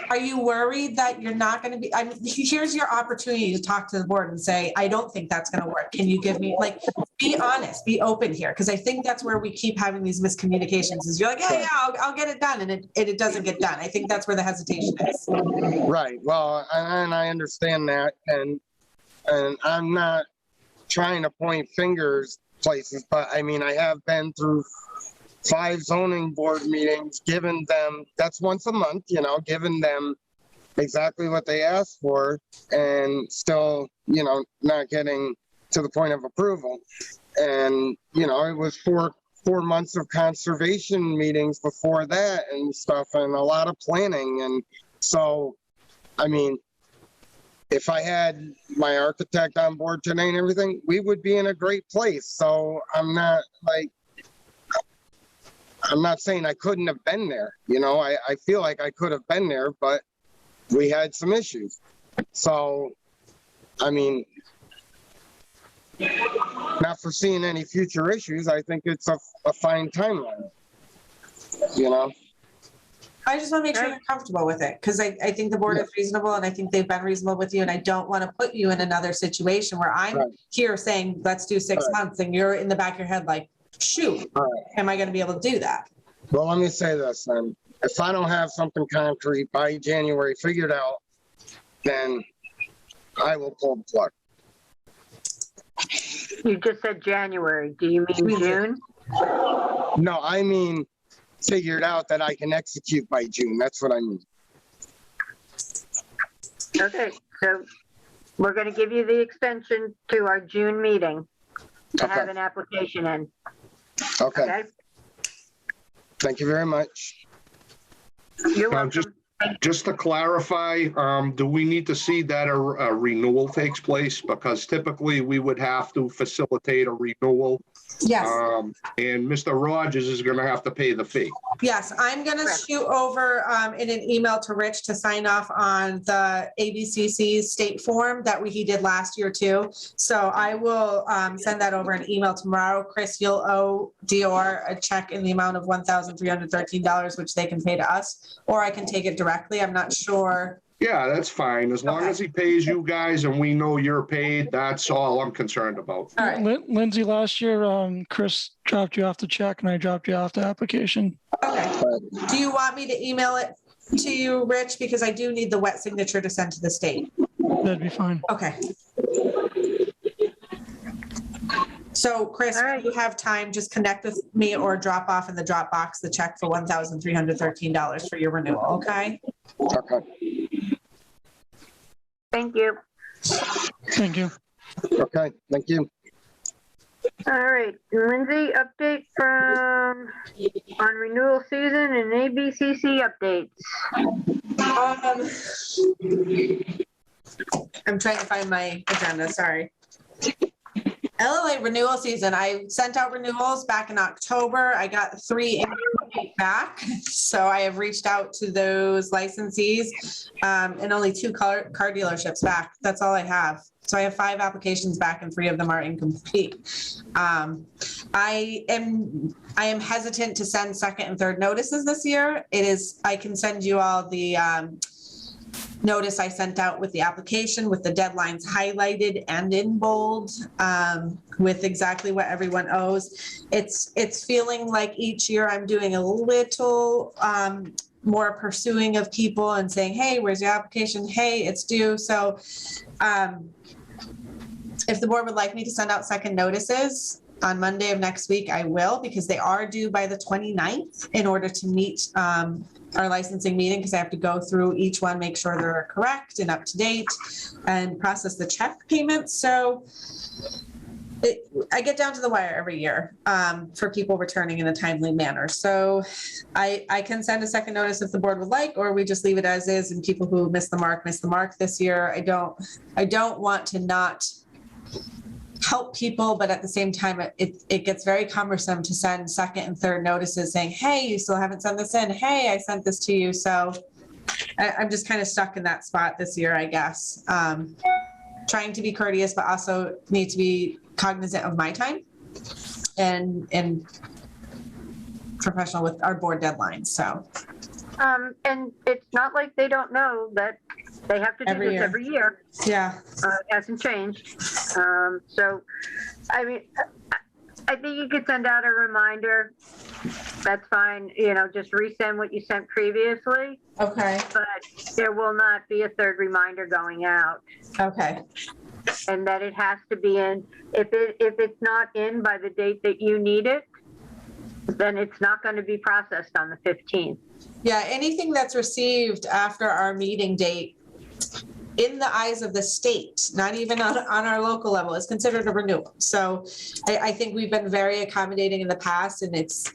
Are you worried that you're not going to be, here's your opportunity to talk to the board and say, I don't think that's going to work. Can you give me, like, be honest, be open here. Because I think that's where we keep having these miscommunications is you're like, yeah, I'll get it done. And it doesn't get done. I think that's where the hesitation is. Right. Well, and I understand that. And I'm not trying to point fingers places, but I mean, I have been through 5 zoning board meetings, given them, that's once a month, you know, giving them exactly what they asked for and still, you know, not getting to the point of approval. And, you know, it was 4 months of conservation meetings before that and stuff and a lot of planning. And so, I mean, if I had my architect on board today and everything, we would be in a great place. So I'm not saying I couldn't have been there. You know, I feel like I could have been there, but we had some issues. So, I mean, not foreseeing any future issues, I think it's a fine timeline, you know? I just want to make sure you're comfortable with it because I think the board is reasonable and I think they've been reasonable with you. And I don't want to put you in another situation where I'm here saying, let's do 6 months and you're in the back of your head like, shoot, am I going to be able to do that? Well, let me say this then. If I don't have something concrete by January figured out, then I will pull the plug. You just said January. Do you mean June? No, I mean figured out that I can execute by June. That's what I mean. Okay, so we're going to give you the extension to our June meeting to have an application in. Okay. Thank you very much. You're welcome. Just to clarify, do we need to see that a renewal takes place? Because typically we would have to facilitate a renewal. Yes. And Mr. Rogers is going to have to pay the fee. Yes, I'm going to shoot over in an email to Rich to sign off on the ABCC's state form that he did last year too. So I will send that over an email tomorrow. Chris, you'll owe Dior a check in the amount of $1,313, which they can pay to us, or I can take it directly. I'm not sure. Yeah, that's fine. As long as he pays you guys and we know you're paid, that's all I'm concerned about. All right. Lindsay, last year, Chris dropped you off the check and I dropped you off the application. Okay. Do you want me to email it to you, Rich? Because I do need the wet signature to send to the state. That'd be fine. Okay. So Chris, if you have time, just connect with me or drop off in the Dropbox the check for $1,313 for your renewal, okay? Okay. Thank you. Thank you. Okay, thank you. All right, Lindsay, update from on renewal season and ABCC updates. I'm trying to find my agenda, sorry. LLA renewal season, I sent out renewals back in October. I got 3 back. So I have reached out to those licensees and only 2 car dealerships back. That's all I have. So I have 5 applications back and 3 of them are incomplete. I am hesitant to send second and third notices this year. I can send you all the notice I sent out with the application, with the deadlines highlighted and in bold, with exactly what everyone owes. It's feeling like each year I'm doing a little more pursuing of people and saying, hey, where's your application? Hey, it's due. So if the board would like me to send out second notices on Monday of next week, I will, because they are due by the 29th in order to meet our licensing meeting, because I have to go through each one, make sure they're correct and up to date, and process the check payments. So I get down to the wire every year for people returning in a timely manner. So I can send a second notice if the board would like, or we just leave it as is, and people who miss the mark this year. I don't want to not help people, but at the same time, it gets very cumbersome to send second and third notices saying, hey, you still haven't sent this in. Hey, I sent this to you. So I'm just kind of stuck in that spot this year, I guess. Trying to be courteous, but also need to be cognizant of my time and professional with our board deadlines. So. And it's not like they don't know that they have to do this every year. Yeah. It hasn't changed. So, I mean, I think you could send out a reminder. That's fine. Just resend what you sent previously. Okay. But there will not be a third reminder going out. Okay. And that it has to be in. If it's not in by the date that you need it, then it's not going to be processed on the 15th. Yeah, anything that's received after our meeting date, in the eyes of the state, not even on our local level, is considered a renewal. So I think we've been very accommodating in the past, and it's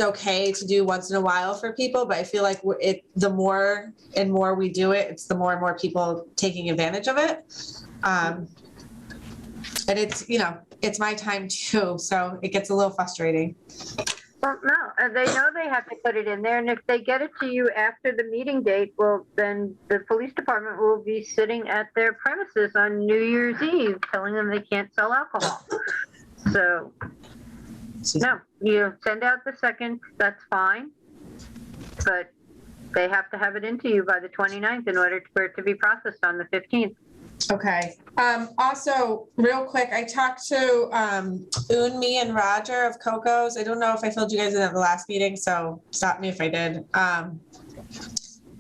okay to do once in a while for people, but I feel like the more and more we do it, it's the more and more people taking advantage of it. And it's, it's my time too, so it gets a little frustrating. Well, no, they know they have to put it in there, and if they get it to you after the meeting date, well, then the police department will be sitting at their premises on New Year's Eve telling them they can't sell alcohol. So, no, you send out the second, that's fine, but they have to have it into you by the 29th in order for it to be processed on the 15th. Okay. Also, real quick, I talked to Unmi and Roger of Coco's. I don't know if I filled you guys in at the last meeting, so stop me if I did.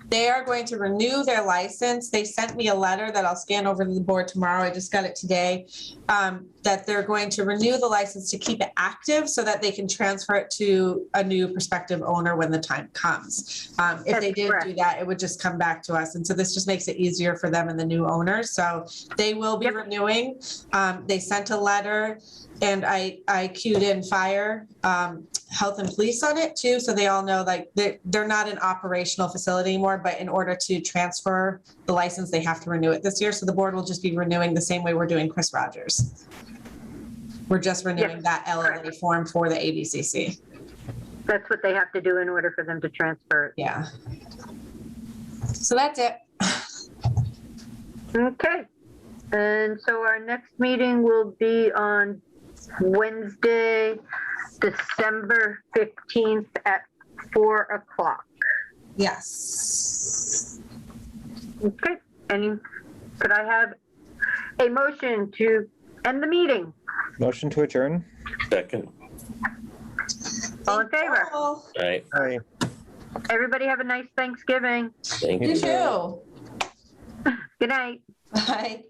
They are going to renew their license. They sent me a letter that I'll scan over to the board tomorrow. I just got it today, that they're going to renew the license to keep it active so that they can transfer it to a new prospective owner when the time comes. If they did do that, it would just come back to us. And so this just makes it easier for them and the new owners. So they will be renewing. They sent a letter, and I queued in fire, health and police on it too. So they all know, like, they're not an operational facility anymore, but in order to transfer the license, they have to renew it this year. So the board will just be renewing the same way we're doing Chris Rogers. We're just renewing that LLA form for the ABCC. That's what they have to do in order for them to transfer it. Yeah. So that's it. Okay. And so our next meeting will be on Wednesday, December 15th at 4:00. Yes. Okay. Could I have a motion to end the meeting? Motion to adjourn. Second. All in favor? All right. Aye. Everybody have a nice Thanksgiving. Thank you. You too. Good night. Bye.